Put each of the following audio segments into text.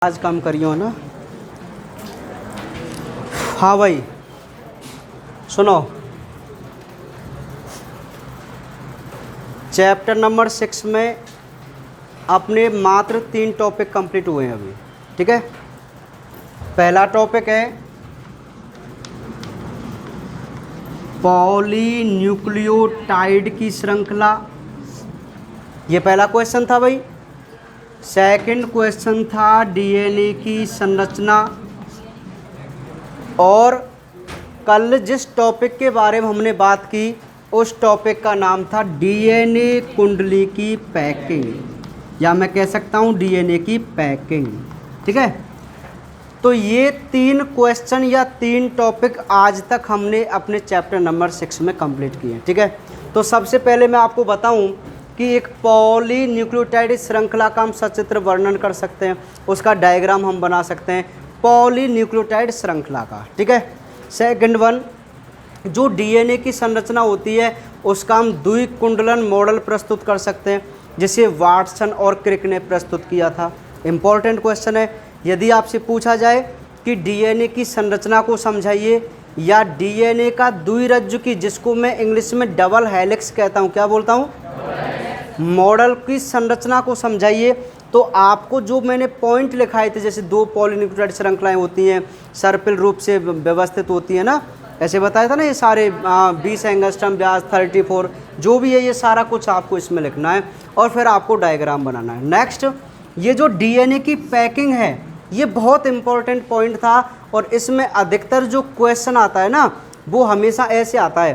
आज काम करियो ना। हाँ भाई सुनो, चैप्टर नंबर 6 में अपने मात्र 3 टॉपिक कंप्लीट हुए हैं अभी। ठीक है, पहला टॉपिक है पॉलीन्यूक्लियोटाइड की श्रृंखला, ये पहला क्वेश्चन था भाई। सेकंड क्वेश्चन था डीएनए की संरचना, और कल जिस टॉपिक के बारे में हमने बात की उस टॉपिक का नाम था डीएनए कुंडली की पैकिंग, या मैं कह सकता हूँ डीएनए की पैकिंग। ठीक है, तो ये 3 क्वेश्चन या 3 टॉपिक आज तक हमने अपने चैप्टर नंबर 6 में कंप्लीट किए। ठीक है, तो सबसे पहले मैं आपको बताऊं कि एक पॉलीन्यूक्लियोटाइड श्रृंखला का हम सचित्र वर्णन कर सकते हैं, उसका डायग्राम हम बना सकते हैं पॉलीन्यूक्लियोटाइड श्रृंखला का। ठीक है, सेकंड वन, जो डीएनए की संरचना होती है उसका हम द्विकुंडलन मॉडल प्रस्तुत कर सकते हैं, जिसे वाटसन और क्रिक ने प्रस्तुत किया था। इंपॉर्टेंट क्वेश्चन है। यदि आपसे पूछा जाए कि डीएनए की संरचना को समझाइए या डीएनए का द्विरज्जु की, जिसको मैं इंग्लिश में डबल हेलिक्स कहता हूँ, क्या बोलता हूँ, मॉडल की संरचना को समझाइए, तो आपको जो मैंने पॉइंट लिखाए थे, जैसे 2 पॉलीन्यूक्लियोटाइड श्रृंखलाएं होती हैं, सर्पिल रूप से व्यवस्थित होती है ना, ऐसे बताया था ना, ये सारे 20 एंगस्ट्रम व्यास 34 जो भी है, ये सारा कुछ आपको इसमें लिखना है और फिर आपको डायग्राम बनाना है। नेक्स्ट, ये जो डीएनए की पैकिंग है, ये बहुत इंपॉर्टेंट पॉइंट था, और इसमें अधिकतर जो क्वेश्चन आता है ना, वो हमेशा ऐसे आता है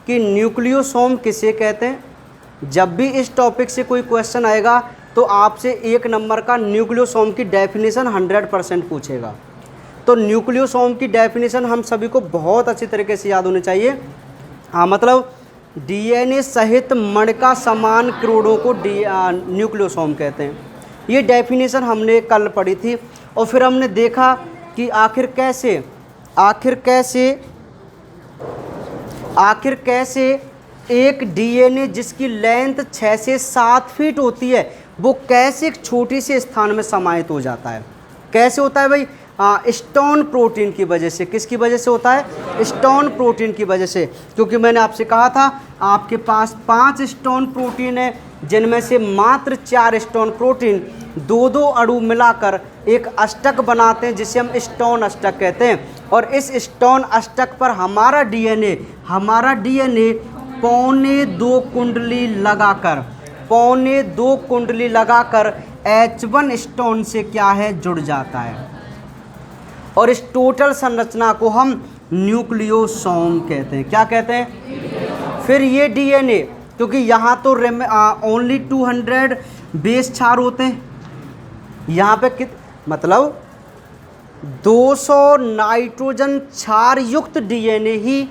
कि न्यूक्लियोसोम किसे कहते हैं। जब भी इस टॉपिक से कोई क्वेश्चन आएगा तो आपसे 1 नंबर का न्यूक्लियोसोम की डेफिनेशन 100% पूछेगा। तो न्यूक्लियोसोम की डेफिनेशन हम सभी को बहुत अच्छी तरीके से याद होनी चाहिए। हाँ, मतलब डीएनए सहित मणका समान क्रोडों को न्यूक्लियोसोम कहते हैं। ये डेफिनेशन हमने कल पढ़ी थी, और फिर हमने देखा कि आखिर कैसे एक डीएनए जिसकी लेंथ 6 से 7 फीट होती है, वो कैसे एक छोटी सी स्थान में समाहित हो जाता है। कैसे होता है भाई? स्टोन प्रोटीन की वजह से। किसकी वजह से होता है? स्टोन प्रोटीन की वजह से। क्योंकि मैंने आपसे कहा था आपके पास 5 स्टोन प्रोटीन है, जिनमें से मात्र 4 स्टोन प्रोटीन 2-2 अणु मिलाकर एक अष्टक बनाते हैं, जिसे हम स्टोन अष्टक कहते हैं। और इस स्टोन अष्टक पर हमारा डीएनए पौने 2 कुंडली लगाकर H1 स्टोन से क्या है, जुड़ जाता है, और इस टोटल संरचना को हम न्यूक्लियोसोम कहते हैं। क्या कहते हैं? फिर ये डीएनए, क्योंकि यहाँ तो ओनली 200 बेस क्षार होते हैं, यहाँ पे मतलब 200 नाइट्रोजन क्षार युक्त डीएनए ही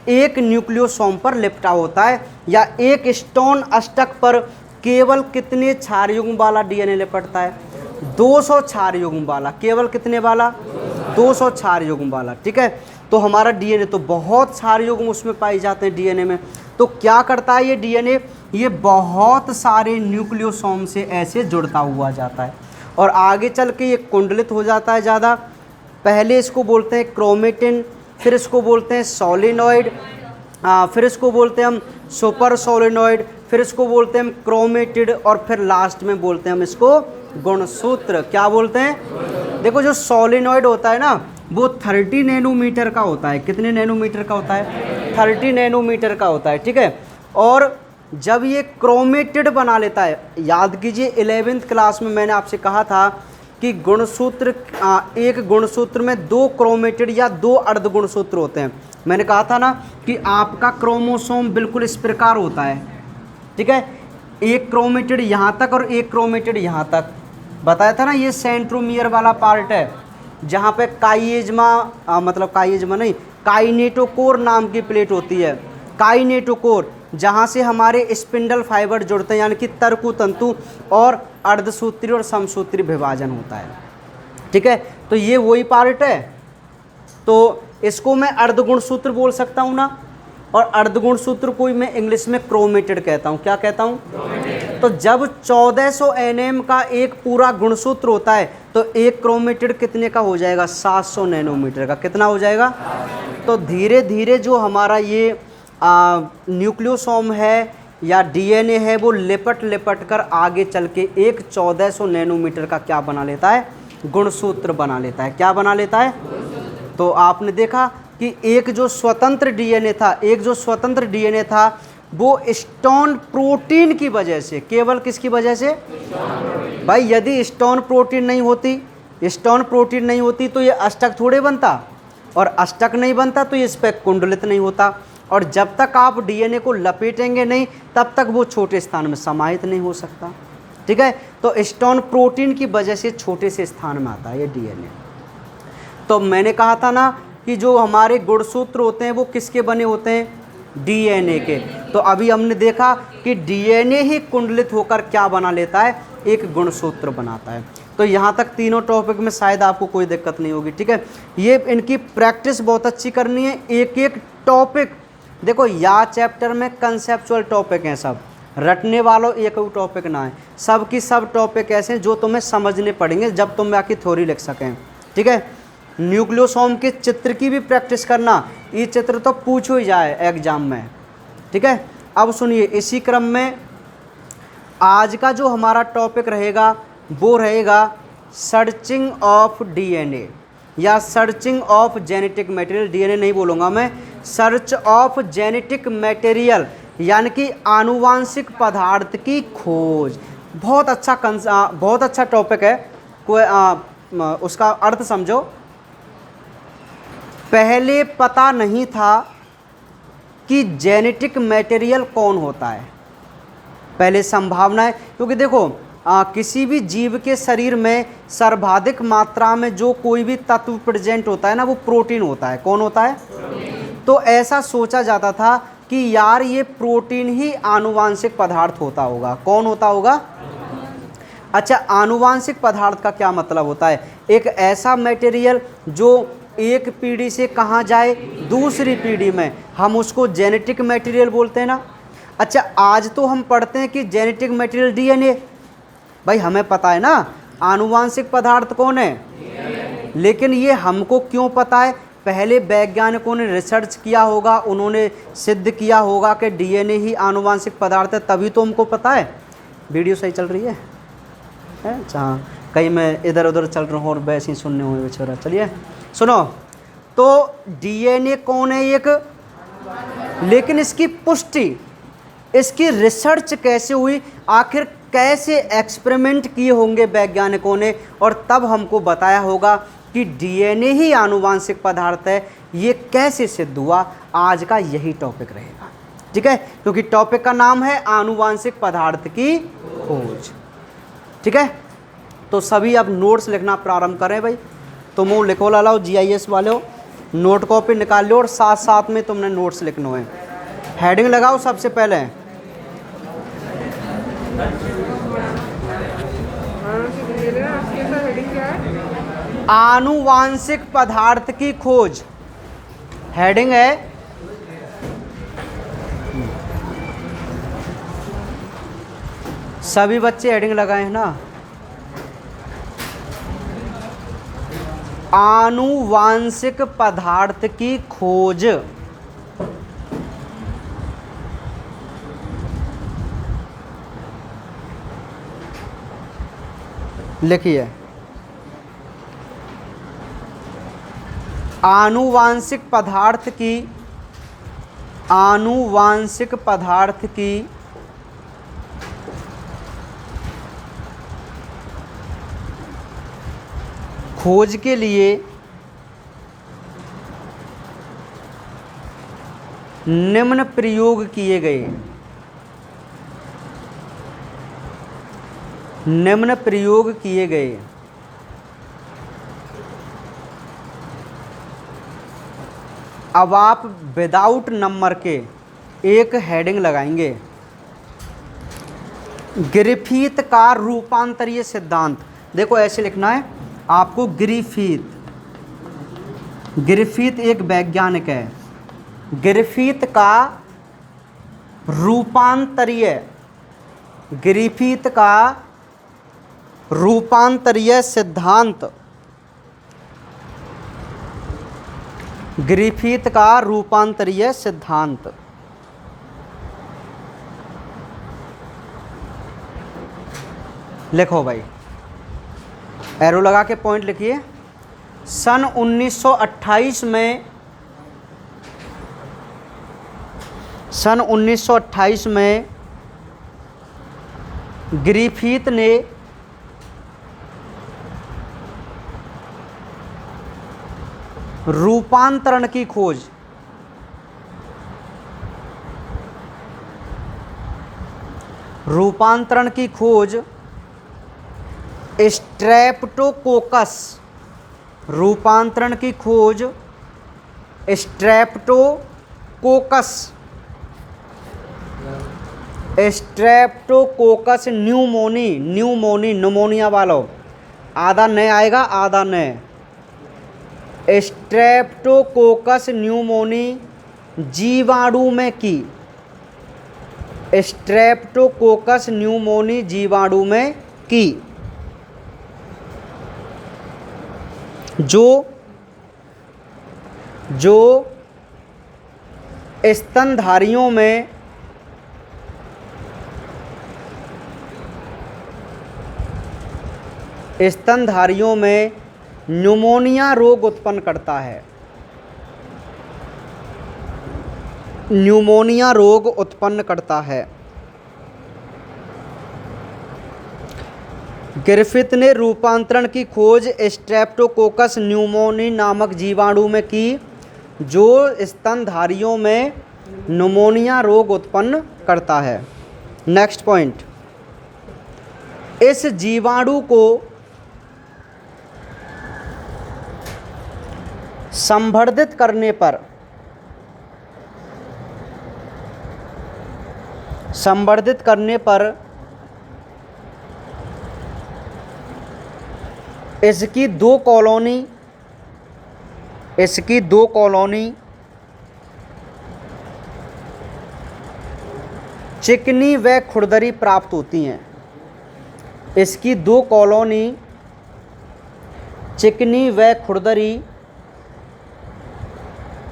एक न्यूक्लियोसोम पर लिपटा होता है, या एक स्टोन अष्टक पर केवल कितने क्षार युग्म वाला डीएनए लिपटता है? 200 क्षार युग्म वाला। केवल कितने वाला? 200 क्षार युग्म वाला। ठीक है, तो हमारा डीएनए तो बहुत क्षार युग्म उसमें पाए जाते हैं डीएनए में। तो क्या करता है ये डीएनए? ये बहुत सारे न्यूक्लियोसोम से ऐसे जुड़ता हुआ जाता है, और आगे चल के ये कुंडलित हो जाता है ज़्यादा। पहले इसको बोलते हैं क्रोमेटिन, फिर इसको बोलते हैं सोलिनॉइड, फिर इसको बोलते हैं हम सुपर सोलिनॉइड, फिर इसको बोलते हैं हम क्रोमेटिड, और फिर लास्ट में बोलते हैं हम इसको गुणसूत्र। क्या बोलते हैं? देखो, जो सोलिनॉइड होता है ना, वो 30 नैनोमीटर का होता है। कितने नैनोमीटर का होता है? 30 नैनोमीटर का होता है। ठीक है, और जब ये क्रोमेटिड बना लेता है, याद कीजिए 11th क्लास में मैंने आपसे कहा था कि गुणसूत्र, एक गुणसूत्र में 2 क्रोमेटिड या 2 अर्ध गुणसूत्र होते हैं। मैंने कहा था ना कि आपका क्रोमोसोम बिल्कुल इस प्रकार होता है। ठीक है, एक क्रोमेटिड यहाँ तक और एक क्रोमेटिड यहाँ तक। बताया था ना, ये सेंट्रोमियर वाला पार्ट है, जहाँ पे काइनेटोकोर नाम की प्लेट होती है। काइनेटोकोर, जहाँ से हमारे स्पिंडल फाइबर जुड़ते हैं, यानी कि तर्कु तंतु, और अर्धसूत्री और समसूत्री विभाजन होता है। ठीक है, तो ये वही पार्ट है, तो इसको मैं अर्धगुणसूत्र बोल सकता हूँ ना। और अर्धगुणसूत्र को मैं इंग्लिश में क्रोमेटेड कहता हूँ। क्या कहता हूँ? तो जब 1400 nm का एक पूरा गुणसूत्र होता है तो एक क्रोमेटेड कितने का हो जाएगा? 700 नैनोमीटर का। कितना हो जाएगा? तो धीरे धीरे जो हमारा ये न्यूक्लियोसोम है या डीएनए है वो लिपट लिपट कर आगे चल के एक 1400 नैनोमीटर का क्या बना लेता है? गुणसूत्र बना लेता है। क्या बना लेता है? तो आपने देखा कि एक जो स्वतंत्र डीएनए था वो स्टोन प्रोटीन की वजह से, केवल किसकी वजह से भाई? यदि स्टोन प्रोटीन नहीं होती तो ये अष्टक थोड़े बनता, और अष्टक नहीं बनता तो ये स्पेक कुंडलित नहीं होता, और जब तक आप डीएनए को लपेटेंगे नहीं तब तक वो छोटे स्थान में समाहित नहीं हो सकता। ठीक है, तो स्टोन प्रोटीन की वजह से छोटे से स्थान में आता है ये डीएनए। तो मैंने कहा था ना कि जो हमारे गुणसूत्र होते हैं वो किसके बने होते हैं? डीएनए के। तो अभी हमने देखा कि डीएनए ही कुंडलित होकर क्या बना लेता है? एक गुणसूत्र बनाता है। तो यहाँ तक तीनों टॉपिक में शायद आपको कोई दिक्कत नहीं होगी। ठीक है, ये इनकी प्रैक्टिस बहुत अच्छी करनी है। एक एक टॉपिक देखो, या चैप्टर में कंसेप्चुअल टॉपिक हैं, सब रटने वालों एक टॉपिक ना है, सब की सब टॉपिक ऐसे हैं जो तुम्हें समझने पड़ेंगे जब तुम बाकी थ्योरी लिख सकें। ठीक है, न्यूक्लियोसोम के चित्र की भी प्रैक्टिस करना, ये चित्र तो पूछो ही जाए एग्जाम में। ठीक है, अब सुनिए, इसी क्रम में आज का जो हमारा टॉपिक रहेगा वो रहेगा सर्चिंग ऑफ डीएनए या searching of genetic material. DNA नहीं बोलूँगा मैं, सर्च ऑफ जेनेटिक मटेरियल यानी कि आनुवांशिक पदार्थ की खोज। बहुत अच्छा टॉपिक है। उसका अर्थ समझो। पहले पता नहीं था कि जेनेटिक मटेरियल कौन होता है, पहले संभावना है, क्योंकि देखो किसी भी जीव के शरीर में सर्वाधिक मात्रा में जो कोई भी तत्व प्रेजेंट होता है ना वो प्रोटीन होता है। कौन होता है? तो ऐसा सोचा जाता था कि यार ये प्रोटीन ही आनुवांशिक पदार्थ होता होगा। कौन होता होगा? अच्छा, आनुवांशिक पदार्थ का क्या मतलब होता है? एक ऐसा मटेरियल जो एक पीढ़ी से कहाँ जाए? दूसरी पीढ़ी में, हम उसको जेनेटिक मटेरियल बोलते हैं ना। अच्छा, आज तो हम पढ़ते हैं कि जेनेटिक मटेरियल डीएनए, भाई हमें पता है ना आनुवांशिक पदार्थ कौन है, लेकिन ये हमको क्यों पता है? पहले वैज्ञानिकों ने रिसर्च किया होगा, उन्होंने सिद्ध किया होगा कि डीएनए ही आनुवांशिक पदार्थ है, तभी तो हमको पता है। वीडियो सही चल रही है? अच्छा, कहीं मैं इधर उधर चल रहा हूँ और वैसे ही सुनने हुए बेचारा। चलिए सुनो, तो डीएनए कौन है एक, लेकिन इसकी पुष्टि, इसकी रिसर्च कैसे हुई, आखिर कैसे एक्सपेरिमेंट किए होंगे वैज्ञानिकों ने, और तब हमको बताया होगा कि डीएनए ही आनुवांशिक पदार्थ है। ये कैसे सिद्ध हुआ? आज का यही टॉपिक रहेगा। ठीक है, क्योंकि टॉपिक का नाम है आनुवांशिक पदार्थ की खोज। ठीक है, तो सभी अब नोट्स लिखना प्रारंभ करें। भाई तुम वो लिखो लाओ, जीआईएस वाले हो, नोट कॉपी निकाल लो और साथ साथ में तुमने नोट्स लिखना है। हेडिंग लगाओ सबसे पहले, आनुवांशिक पदार्थ की खोज। हेडिंग है सभी बच्चे हेडिंग लगाए हैं ना, आनुवांशिक पदार्थ की खोज। लिखिए, आनुवांशिक पदार्थ की खोज के लिए निम्न प्रयोग किए गए। अब आप विदाउट नंबर के एक हेडिंग लगाएंगे, ग्रिफिथ का रूपांतरीय सिद्धांत। देखो ऐसे लिखना है आपको, ग्रिफिथ एक वैज्ञानिक है, ग्रिफिथ का रूपांतरीय, ग्रिफिथ का रूपांतरीय सिद्धांत, ग्रिफिथ का रूपांतरीय सिद्धांत। लिखो भाई, एरो लगा के पॉइंट लिखिए। सन 1928 में, सन 1928 में ग्रिफिथ ने रूपांतरण की खोज, रूपांतरण की खोज स्ट्रेप्टोकोकस, रूपांतरण की खोज Streptococcus, Streptococcus pneumoniae, pneumoniae pneumonia वालों, आधा नए आएगा आधा नए। स्ट्रेप्टोकोकस न्यूमोनी जीवाणु में की, स्ट्रेप्टोकोकस न्यूमोनी जीवाणु में की, जो स्तनधारियों में न्यूमोनिया रोग उत्पन्न करता है, न्यूमोनिया रोग उत्पन्न करता है। ग्रिफिथ ने रूपांतरण की खोज स्ट्रेप्टोकोकस न्यूमोनी नामक जीवाणु में की, जो स्तनधारियों में न्यूमोनिया रोग उत्पन्न करता है। नेक्स्ट पॉइंट, इस जीवाणु को संवर्धित करने पर इसकी दो कॉलोनी चिकनी व खुरदरी प्राप्त होती हैं। इसकी दो कॉलोनी चिकनी व खुरदरी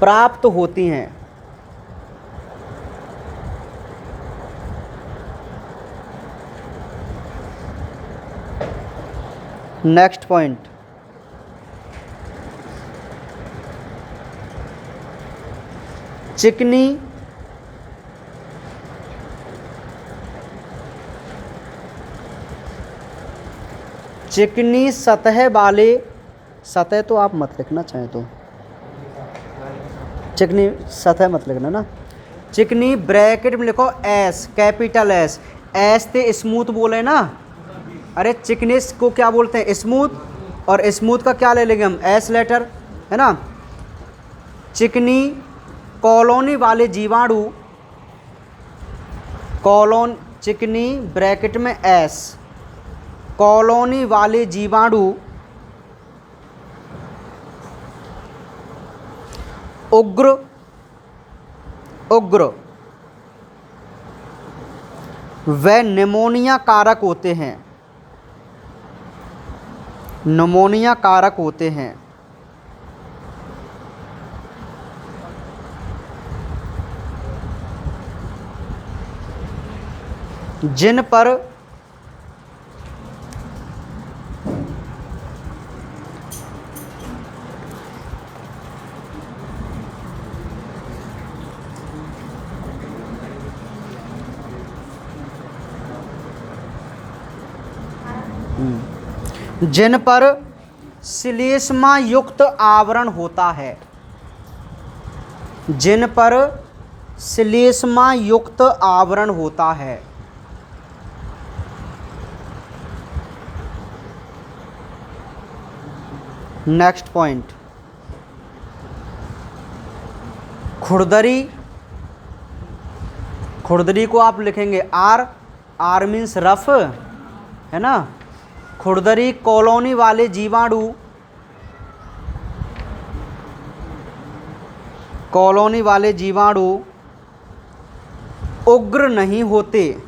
प्राप्त होती हैं। नेक्स्ट पॉइंट, चिकनी सतह वाले, सतह तो आप मत लिखना चाहें तो, चिकनी सतह मत लिखना ना, चिकनी ब्रैकेट में लिखो एस, कैपिटल एस, एस ते स्मूथ बोले ना, अरे चिकनेस को क्या बोलते हैं, स्मूथ, और स्मूथ का क्या ले लेंगे हम, एस लेटर, है ना। चिकनी कॉलोनी वाले जीवाणु, चिकनी ब्रैकेट में एस, कॉलोनी वाले जीवाणु उग्र व निमोनिया कारक होते हैं, निमोनिया कारक होते हैं। जिन पर श्लेष्मा युक्त आवरण होता है, जिन पर श्लेष्मा युक्त आवरण होता है। नेक्स्ट पॉइंट, खुरदरी, खुरदरी को आप लिखेंगे आर, आर मीन्स रफ, है ना। खुरदरी कॉलोनी वाले जीवाणु कॉलोनी वाले जीवाणु उग्र नहीं होते,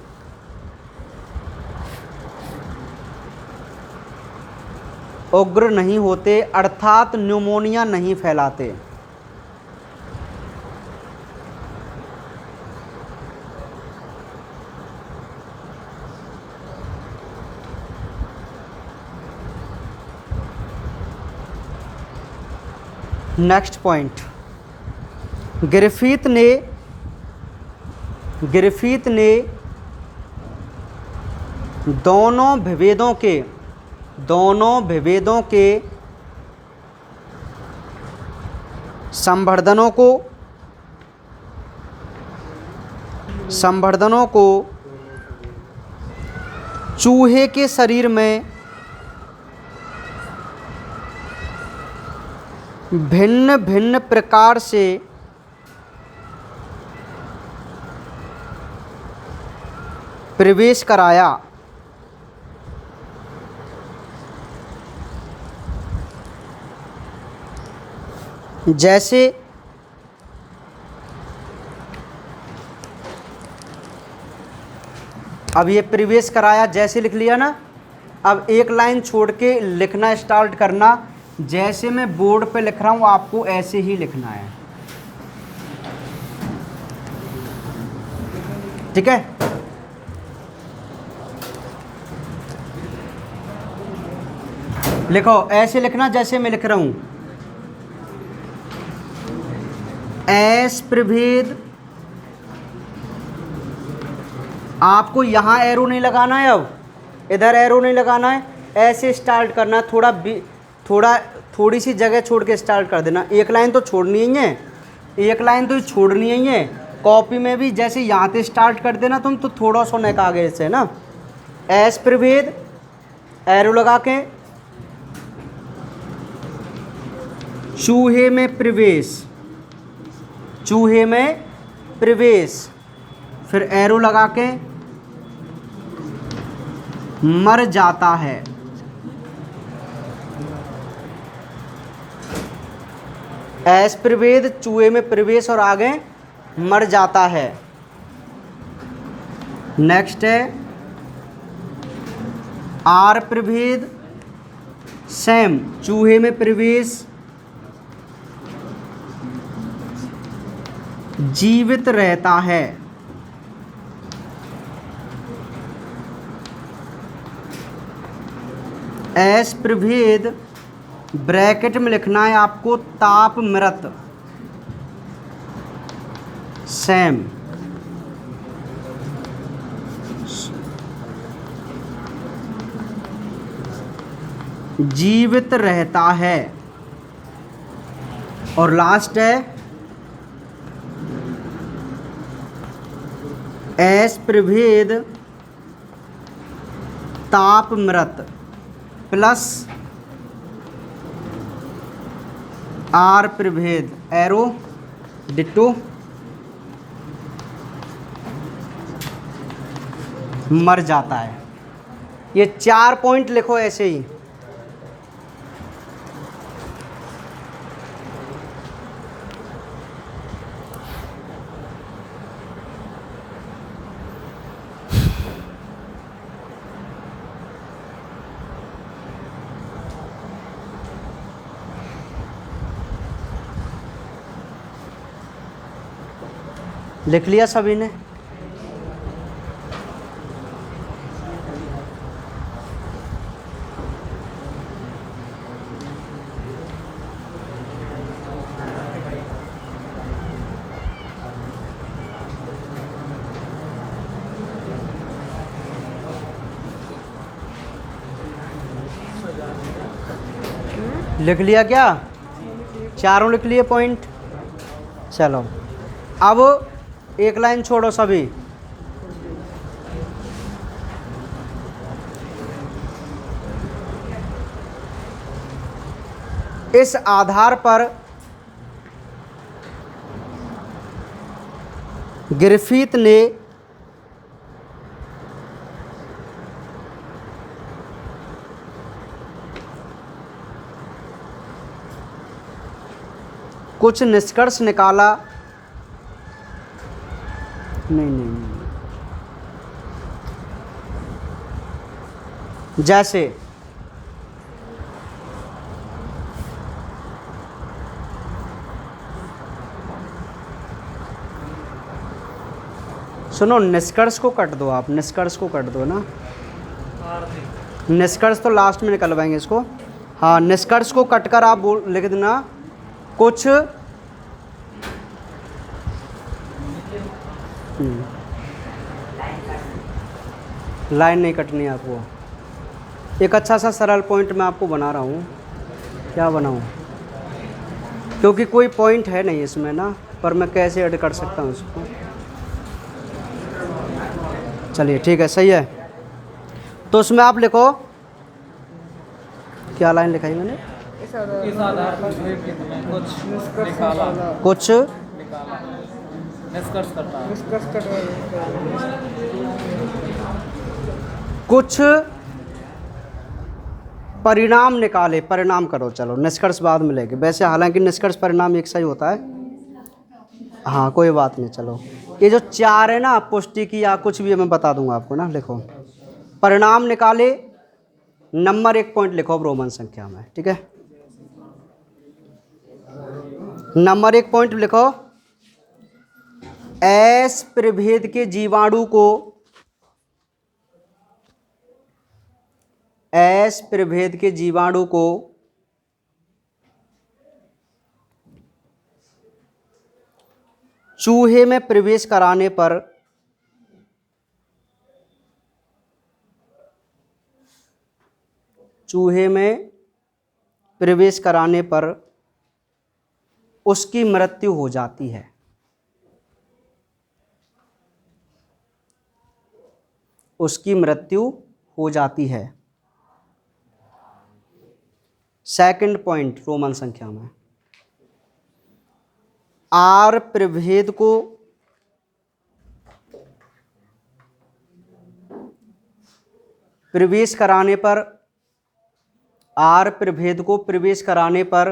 उग्र नहीं होते अर्थात न्यूमोनिया नहीं फैलाते। नेक्स्ट पॉइंट, ग्रिफिथ ने दोनों विभेदों के संवर्धनों को चूहे के शरीर में भिन्न भिन्न प्रकार से प्रवेश कराया। जैसे अब ये प्रवेश कराया जैसे लिख लिया ना, अब एक लाइन छोड़ के लिखना स्टार्ट करना। जैसे मैं बोर्ड पे लिख रहा हूँ आपको ऐसे ही लिखना है, ठीक है। लिखो ऐसे लिखना जैसे मैं लिख रहा हूँ। एस प्रभेद, आपको यहाँ एरो नहीं लगाना है, अब इधर एरो नहीं लगाना है, ऐसे स्टार्ट करना है। थोड़ी सी जगह छोड़ के स्टार्ट कर देना। एक लाइन तो छोड़नी ही है, एक लाइन तो छोड़नी ही है। कॉपी में भी जैसे यहाँ से स्टार्ट कर देना तुम, तो थोड़ा सा नेक आगे से ना। एस प्रभेद एरो लगा के चूहे में प्रवेश, फिर एरो लगा के मर जाता है। एस प्रभेद चूहे में प्रवेश और आगे मर जाता है। नेक्स्ट है आर प्रभेद सेम, चूहे में प्रवेश जीवित रहता है। एस प्रभेद ब्रैकेट में लिखना है आपको ताप मृत सेम। जीवित रहता है। और लास्ट है एस प्रभेद ताप मृत प्लस आर प्रभेद एरो डिटो मर जाता है। ये 4 पॉइंट लिखो ऐसे ही। लिख लिया सभी ने? लिख लिया क्या? चारों लिख लिए पॉइंट? चलो अब एक लाइन छोड़ो सभी। इस आधार पर ग्रिफिथ ने कुछ निष्कर्ष निकाला, नहीं नहीं नहीं, जैसे सुनो, निष्कर्ष को कट दो, आप निष्कर्ष को कट दो ना, निष्कर्ष तो लास्ट में निकलवाएंगे इसको। हाँ, निष्कर्ष को कटकर आप लिख देना कुछ लाइन नहीं कटनी है आपको। एक अच्छा सा सरल पॉइंट मैं आपको बना रहा हूँ, क्या बनाऊँ, क्योंकि कोई पॉइंट है नहीं इसमें ना, पर मैं कैसे ऐड कर सकता हूँ इसको। चलिए ठीक है, सही है। तो उसमें आप लिखो, क्या लाइन लिखाई मैंने, इस आधार पर कुछ निकाला, कुछ निकाला, निष्कर्ष करता है, कुछ परिणाम निकाले, परिणाम करो, चलो निष्कर्ष बाद में लेंगे, वैसे हालांकि निष्कर्ष परिणाम एक सही होता है। हाँ कोई बात नहीं, चलो ये जो चार है ना, पुष्टि की या कुछ भी मैं बता दूंगा आपको ना। लिखो परिणाम निकाले, नंबर 1 पॉइंट लिखो अब रोमन संख्या में, ठीक है। नंबर 1 पॉइंट लिखो, एस प्रभेद के जीवाणु को, एस प्रभेद के जीवाणु को चूहे में प्रवेश कराने पर चूहे में प्रवेश कराने पर उसकी मृत्यु हो जाती है। उसकी मृत्यु हो जाती है। सेकंड पॉइंट रोमन संख्या में, आर प्रभेद को प्रवेश कराने पर, आर प्रभेद को प्रवेश कराने पर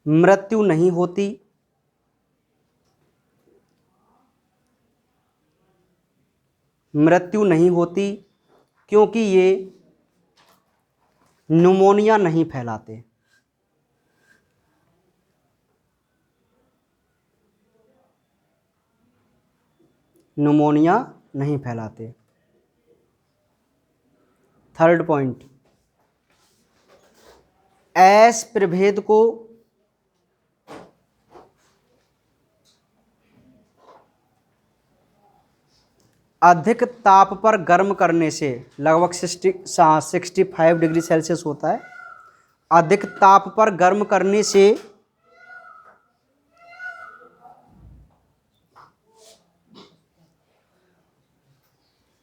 मृत्यु नहीं होती। मृत्यु नहीं होती क्योंकि ये न्यूमोनिया नहीं फैलाते। न्यूमोनिया नहीं फैलाते। थर्ड पॉइंट, एस प्रभेद को अधिक ताप पर गर्म करने से, लगभग 65 डिग्री सेल्सियस होता है, अधिक ताप पर गर्म करने से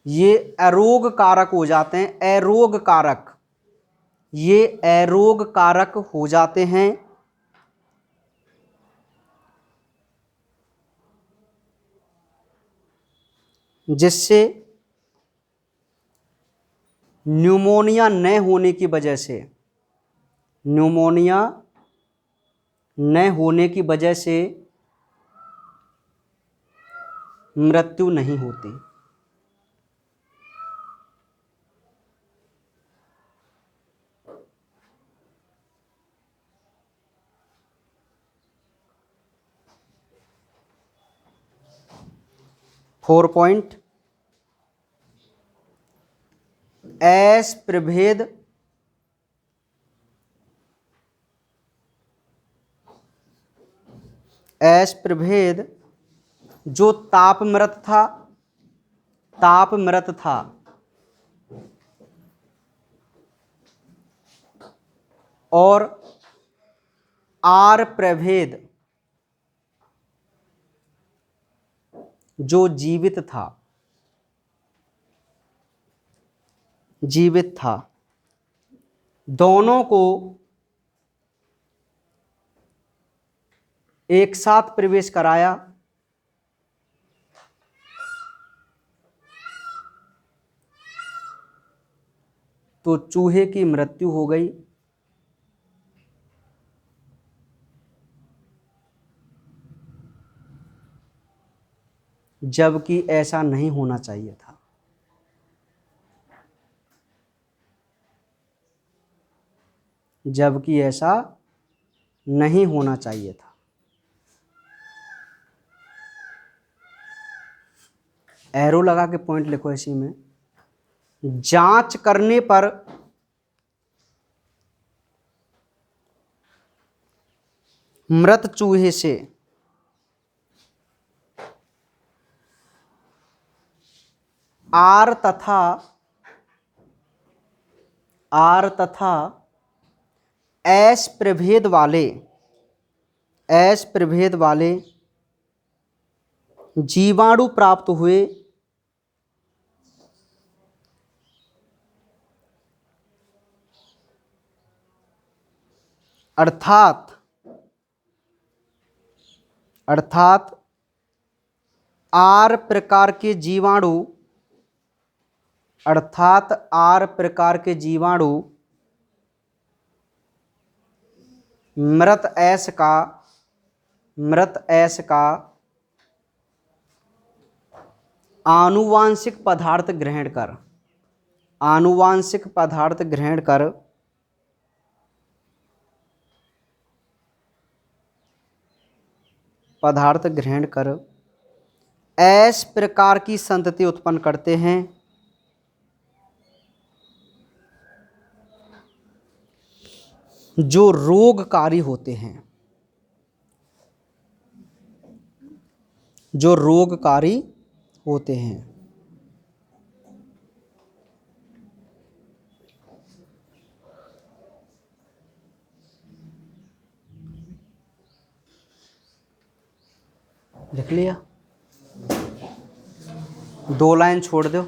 ये अरोग कारक हो जाते हैं। अरोग कारक, ये अरोग कारक हो जाते हैं, जिससे न्यूमोनिया न होने की वजह से, न्यूमोनिया न होने की वजह से मृत्यु नहीं होती। फोर पॉइंट, एस प्रभेद जो तापमृत था और आर प्रभेद जो जीवित था, दोनों को एक साथ प्रवेश कराया तो चूहे की मृत्यु हो गई। जबकि ऐसा नहीं होना चाहिए था। जबकि ऐसा नहीं होना चाहिए था। एरो लगा के पॉइंट लिखो इसी में। जांच करने पर मृत चूहे से आर तथा एस प्रभेद वाले जीवाणु प्राप्त हुए, अर्थात आर प्रकार के जीवाणु मृत एस का आनुवांशिक पदार्थ ग्रहण कर एस प्रकार की संतति उत्पन्न करते हैं, जो रोगकारी होते हैं। लिख लिया? 2 लाइन छोड़ दो,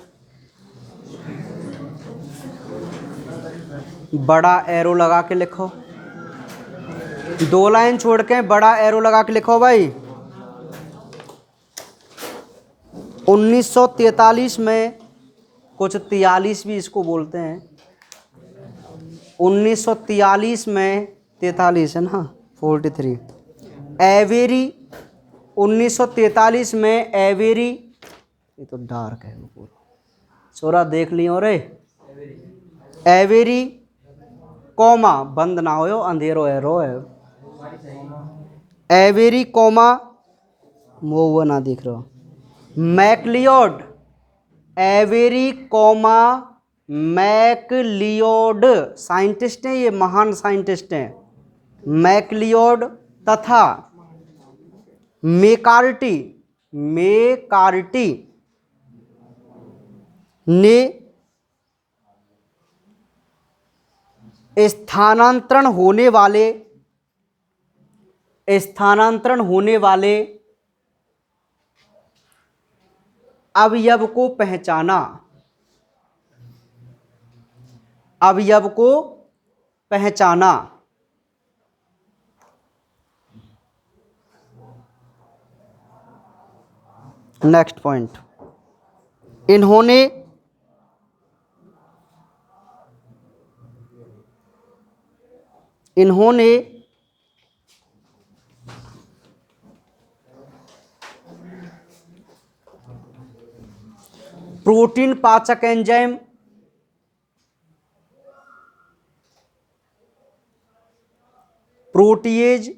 बड़ा एरो लगा के लिखो। 2 लाइन छोड़ के बड़ा एरो लगा के लिखो भाई। 1943 में, कुछ 43 भी इसको बोलते हैं, 1943 में, 43 है ना, 43 एवेरी, 1943 में एवेरी, ये तो डार्क है वो पूरा, सोरा देख लियो रे। एवेरी कॉमा बंद ना हो, अंधेरो है, रो है, एवेरी कॉमा वो ना दिख रहा, McLeod, Avery comma McLeod, scientist हैं ये, महान साइंटिस्ट हैं, मैकलियोड तथा मेकार्टी ने स्थानांतरण होने वाले अवयव को पहचाना। नेक्स्ट पॉइंट, इन्होंने प्रोटीन पाचक एंजाइम, प्रोटीएज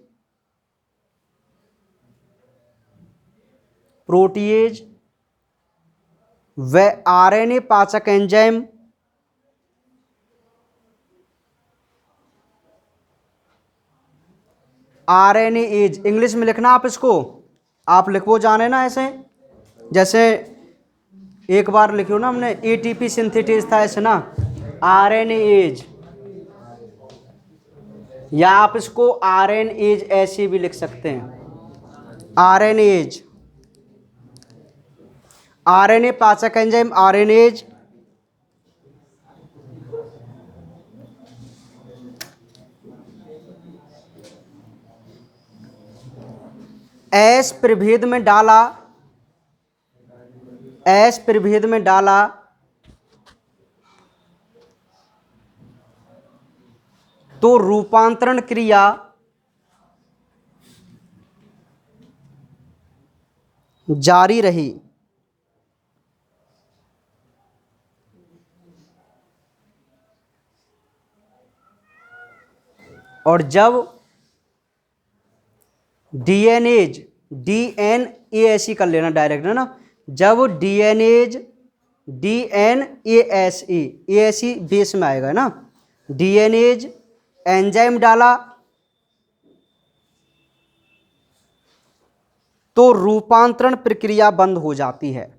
व आरएनए पाचक एंजाइम आरएनएज, इंग्लिश में लिखना आप इसको, आप लिखो जाने ना ऐसे, जैसे एक बार लिखो ना हमने एटीपी सिंथेटेज था ऐसे ना, आरएनएज, या आप इसको आरएनएज ऐसे भी लिख सकते हैं, आरएनएज, आरएनए पाचक एंजाइम आरएनएज एस प्रभेद में डाला तो रूपांतरण क्रिया जारी रही। और जब डीएनएज, डीएनएसी कर लेना डायरेक्ट है ना, जब डीएनएज, डीएनएसी, एसी बेस में आएगा ना, डीएनएज एंजाइम डाला तो रूपांतरण प्रक्रिया बंद हो जाती है।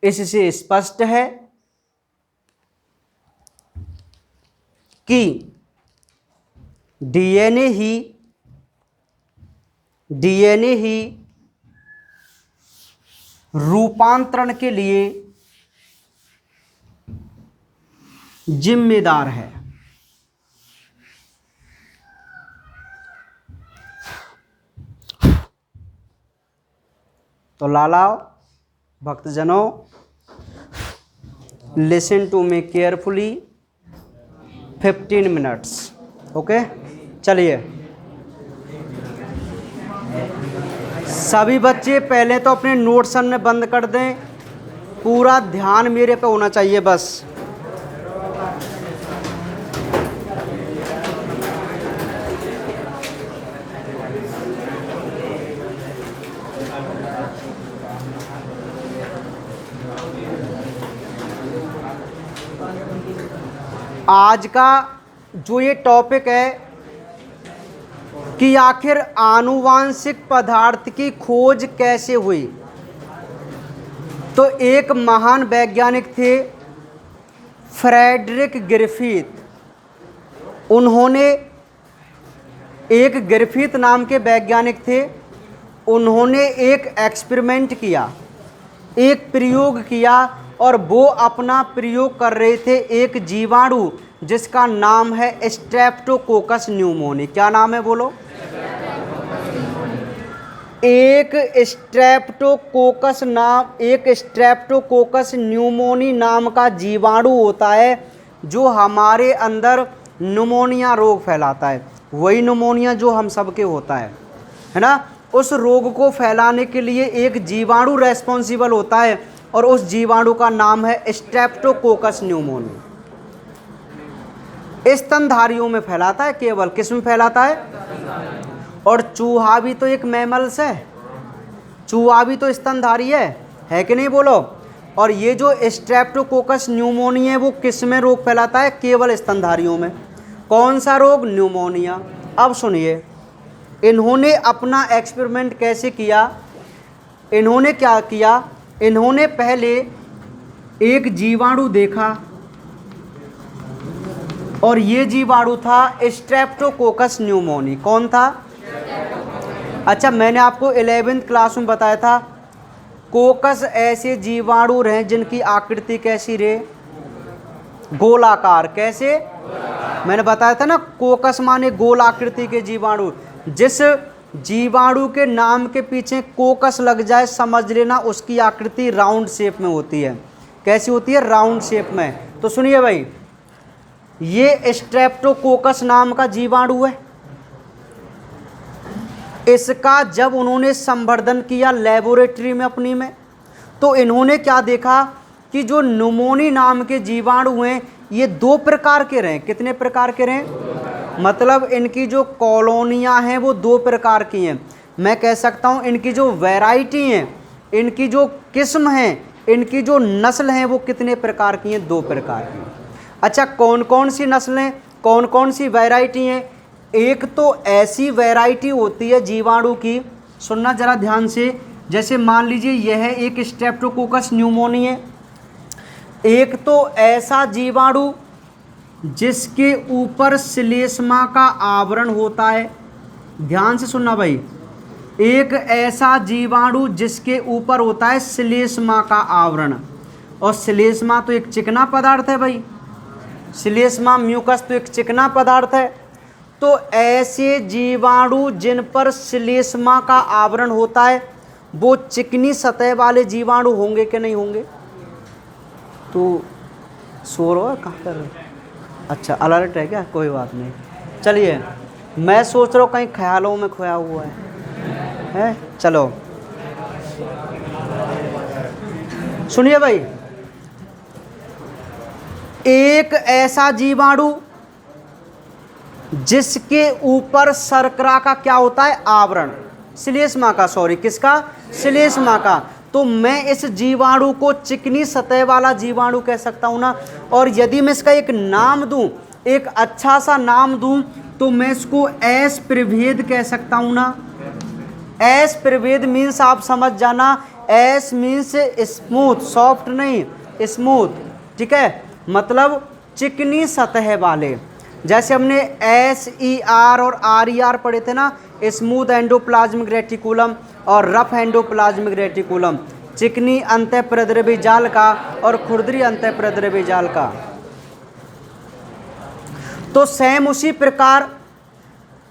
इससे स्पष्ट है कि डीएनए ही रूपांतरण के लिए जिम्मेदार है। तो लालाओ भक्तजनों, listen to me carefully 15 minutes. Okay, चलिए सभी बच्चे पहले तो अपने नोट्स में बंद कर दें, पूरा ध्यान मेरे पे होना चाहिए बस। आज का जो ये टॉपिक है कि आखिर आनुवांशिक पदार्थ की खोज कैसे हुई, तो एक महान वैज्ञानिक थे फ्रेडरिक ग्रिफिथ। उन्होंने, एक ग्रिफिथ नाम के वैज्ञानिक थे, उन्होंने एक एक्सपेरिमेंट किया, एक प्रयोग किया, और वो अपना प्रयोग कर रहे थे एक जीवाणु जिसका नाम है स्ट्रेप्टोकोकस न्यूमोनी। क्या नाम है बोलो? एक स्ट्रेप्टोकोकस न्यूमोनी नाम का जीवाणु होता है जो हमारे अंदर न्यूमोनिया रोग फैलाता है। वही न्यूमोनिया जो हम सबके होता है ना। उस रोग को फैलाने के लिए एक जीवाणु रेस्पॉन्सिबल होता है और उस जीवाणु का नाम है स्ट्रेप्टोकोकस न्यूमोनी। स्तनधारियों में फैलाता है, केवल किस में फैलाता है? और चूहा भी तो एक मैमल्स है, चूहा भी तो स्तनधारी है कि नहीं बोलो? और ये जो स्ट्रेप्टोकोकस न्यूमोनी है वो किस में रोग फैलाता है? केवल स्तनधारियों में। कौन सा रोग? न्यूमोनिया। अब सुनिए, इन्होंने अपना एक्सपेरिमेंट कैसे किया? इन्होंने क्या किया? इन्होंने पहले एक जीवाणु देखा और ये जीवाणु था स्ट्रेप्टोकोकस न्यूमोनी। कौन था? अच्छा, मैंने आपको 11th क्लास में बताया था कोकस ऐसे जीवाणु रहे जिनकी आकृति कैसी रहे? गोलाकार। कैसे? मैंने बताया था ना, कोकस माने गोल आकृति के जीवाणु। जिस जीवाणु के नाम के पीछे कोकस लग जाए समझ लेना उसकी आकृति राउंड शेप में होती है। कैसी होती है? राउंड शेप में। तो सुनिए भाई, ये स्ट्रेप्टोकोकस नाम का जीवाणु है। इसका जब उन्होंने संवर्धन किया लेबोरेटरी में अपनी में, तो इन्होंने क्या देखा कि जो न्यूमोनी नाम के जीवाणु हैं ये 2 प्रकार के रहे। कितने प्रकार के रहे? मतलब इनकी जो कॉलोनियाँ हैं वो 2 प्रकार की हैं। मैं कह सकता हूँ इनकी जो वैरायटी हैं, इनकी जो किस्म हैं, इनकी जो नस्ल हैं वो कितने प्रकार की हैं? 2 प्रकार की। अच्छा, कौन कौन सी नस्लें, कौन कौन सी वैरायटी हैं? एक तो ऐसी वैरायटी होती है जीवाणु की, सुनना ज़रा ध्यान से, जैसे मान लीजिए यह एक स्ट्रेप्टोकोकस न्यूमोनी है। एक तो ऐसा जीवाणु जिसके ऊपर श्लेष्मा का आवरण होता है। ध्यान से सुनना भाई, एक ऐसा जीवाणु जिसके ऊपर होता है श्लेष्मा का आवरण। और श्लेष्मा तो एक चिकना पदार्थ है भाई, श्लेष्मा म्यूकस तो एक चिकना पदार्थ है। तो ऐसे जीवाणु जिन पर श्लेष्मा का आवरण होता है वो चिकनी सतह वाले जीवाणु होंगे कि नहीं होंगे? तो सो रहा है, कहाँ कर रहे हो? अच्छा, अलर्ट है क्या? कोई बात नहीं, चलिए। मैं सोच रहा हूँ कहीं ख्यालों में खोया हुआ है? चलो सुनिए भाई, एक ऐसा जीवाणु जिसके ऊपर शर्करा का क्या होता है, आवरण, श्लेष्मा का, सॉरी किसका, श्लेष्मा का। तो मैं इस जीवाणु को चिकनी सतह वाला जीवाणु कह सकता हूं ना। और यदि मैं इसका एक नाम दूं, एक अच्छा सा नाम दूं, तो मैं इसको एस प्रभेद कह सकता हूं ना। एस प्रभेद मीन्स आप समझ जाना, एस मीन्स स्मूथ, सॉफ्ट नहीं, स्मूथ, ठीक है, मतलब चिकनी सतह वाले। जैसे हमने SER और RER पढ़े थे ना, स्मूथ एंडोप्लाज्मिक रेटिकुलम और रफ एंडोप्लाज्मिक रेटिकुलम, चिकनी अंतःप्रद्रव्य जाल का और खुरदरी अंतःप्रद्रव्य जाल का। तो सेम उसी प्रकार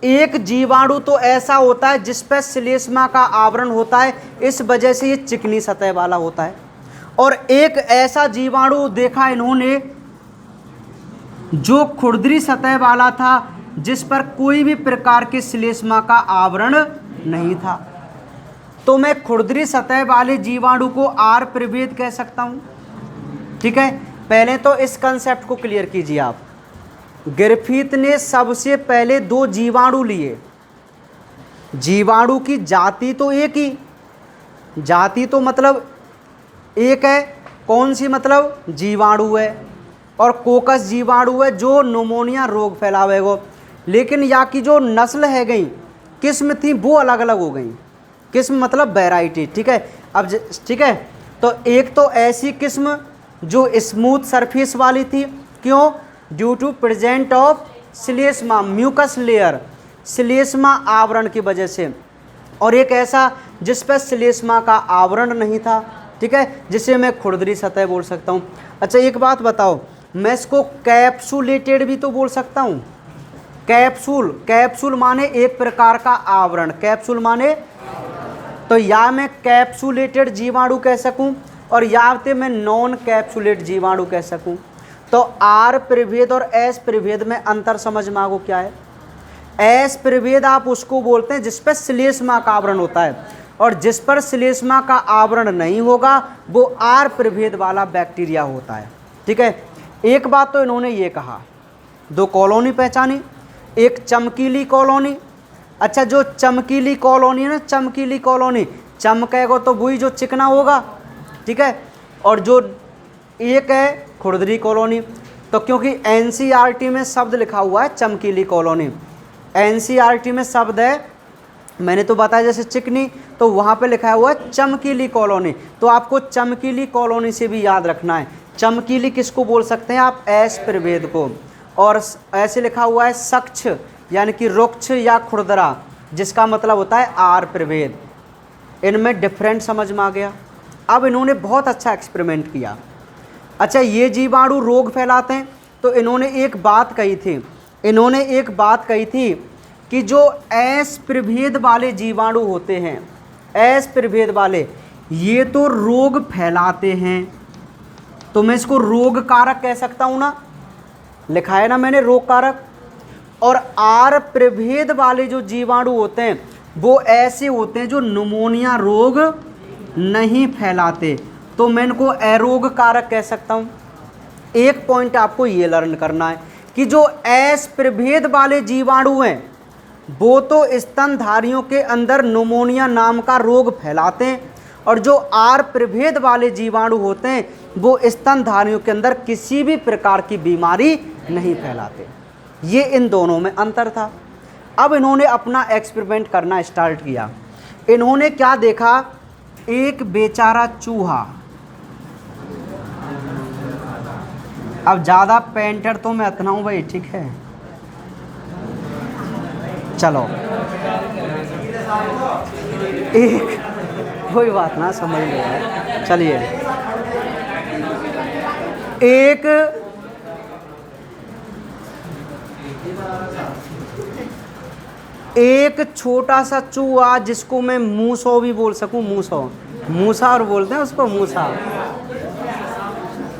एक जीवाणु तो ऐसा होता है जिस पर श्लेष्मा का आवरण होता है, इस वजह से ये चिकनी सतह वाला होता है। और एक ऐसा जीवाणु देखा इन्होंने जो खुरदरी सतह वाला था, जिस पर कोई भी प्रकार के श्लेष्मा का आवरण नहीं था। तो मैं खुरदरी सतह वाले जीवाणु को आर प्रभेद कह सकता हूं, ठीक है। पहले तो इस कंसेप्ट को क्लियर कीजिए आप। ग्रिफिथ ने सबसे पहले 2 जीवाणु लिए। जीवाणु की जाति तो एक ही, जाति तो मतलब एक है, कौन सी, मतलब जीवाणु है, और कोकस जीवाणु है जो न्यूमोनिया रोग फैलावेगा। लेकिन यहाँ की जो नस्ल है गई, किस्म थी, वो अलग अलग हो गई। किस्म मतलब वैरायटी, ठीक है। अब ठीक है, तो एक तो ऐसी किस्म जो स्मूथ सरफेस वाली थी, क्यों, ड्यू टू प्रेजेंट ऑफ श्लेष्मा म्यूकस लेयर, श्लेष्मा आवरण की वजह से। और एक ऐसा जिस पर श्लेष्मा का आवरण नहीं था, ठीक है, जिसे मैं खुरदरी सतह बोल सकता हूँ। अच्छा एक बात बताओ, मैं इसको कैप्सुलेटेड भी तो बोल सकता हूँ। कैप्सूल, कैप्सूल माने एक प्रकार का आवरण, कैप्सूल माने, तो या मैं कैप्सुलेटेड जीवाणु कह सकूं और या तो मैं नॉन कैप्सुलेट जीवाणु कह सकूं। तो आर प्रभेद और एस प्रभेद में अंतर समझ में आगो क्या है। एस प्रभेद आप उसको बोलते हैं जिस पर श्लेष्मा का आवरण होता है, और जिस पर श्लेष्मा का आवरण नहीं होगा वो आर प्रभेद वाला बैक्टीरिया होता है, ठीक है। एक बात तो इन्होंने ये कहा, 2 कॉलोनी पहचानी, एक चमकीली कॉलोनी। अच्छा जो चमकीली कॉलोनी है ना, चमकीली कॉलोनी, चमकेगा तो वही जो चिकना होगा, ठीक है। और जो एक है खुरदरी कॉलोनी, तो क्योंकि NCERT में शब्द लिखा हुआ है चमकीली कॉलोनी, NCERT में शब्द है, मैंने तो बताया जैसे चिकनी, तो वहाँ पे लिखा हुआ है चमकीली कॉलोनी। तो आपको चमकीली कॉलोनी से भी याद रखना है। चमकीली किसको बोल सकते हैं आप, एस प्रभेद को। और ऐसे लिखा हुआ है सक्ष यानी कि रुक्ष या खुरदरा, जिसका मतलब होता है आर प्रभेद। इनमें डिफरेंट समझ में आ गया। अब इन्होंने बहुत अच्छा एक्सपेरिमेंट किया। अच्छा ये जीवाणु रोग फैलाते हैं, तो इन्होंने एक बात कही थी, इन्होंने एक बात कही थी कि जो एस प्रभेद वाले जीवाणु होते हैं, एस प्रभेद वाले, ये तो रोग फैलाते हैं, तो मैं इसको रोग कारक कह सकता हूँ ना, लिखा है ना मैंने रोग कारक। और आर प्रभेद वाले जो जीवाणु होते हैं वो ऐसे होते हैं जो न्यूमोनिया रोग नहीं फैलाते, तो मैं इनको अरोग कारक कह सकता हूँ। एक पॉइंट आपको ये लर्न करना है कि जो एस प्रभेद वाले जीवाणु हैं वो तो स्तनधारियों के अंदर न्यूमोनिया नाम का रोग फैलाते हैं, और जो आर प्रभेद वाले जीवाणु होते हैं वो स्तनधारियों के अंदर किसी भी प्रकार की बीमारी नहीं फैलाते। ये इन दोनों में अंतर था। अब इन्होंने अपना एक्सपेरिमेंट करना स्टार्ट किया। इन्होंने क्या देखा, एक बेचारा चूहा, अब ज़्यादा पेंटर तो मैं अतना हूँ भाई, ठीक है, चलो एक कोई बात ना, समझ लो। चलिए एक छोटा सा चूहा जिसको मैं मूसो भी बोल सकूं, मूसो, मूसा और बोलते हैं उसको मूसा,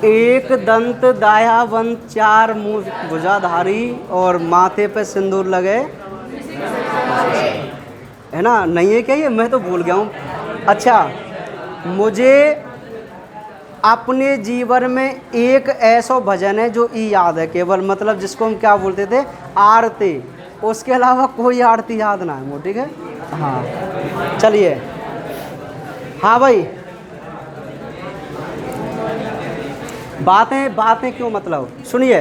एक दंत दायावंत, 4 मुँह भुजाधारी और माथे पे सिंदूर लगे, है ना, नहीं है क्या ये, मैं तो भूल गया हूँ। अच्छा मुझे अपने जीवन में एक ऐसा भजन है जो ई याद है केवल, मतलब जिसको हम क्या बोलते थे, आरती। उसके अलावा कोई आरती याद ना है वो, ठीक है। हाँ चलिए, हाँ भाई, बातें क्यों, मतलब सुनिए।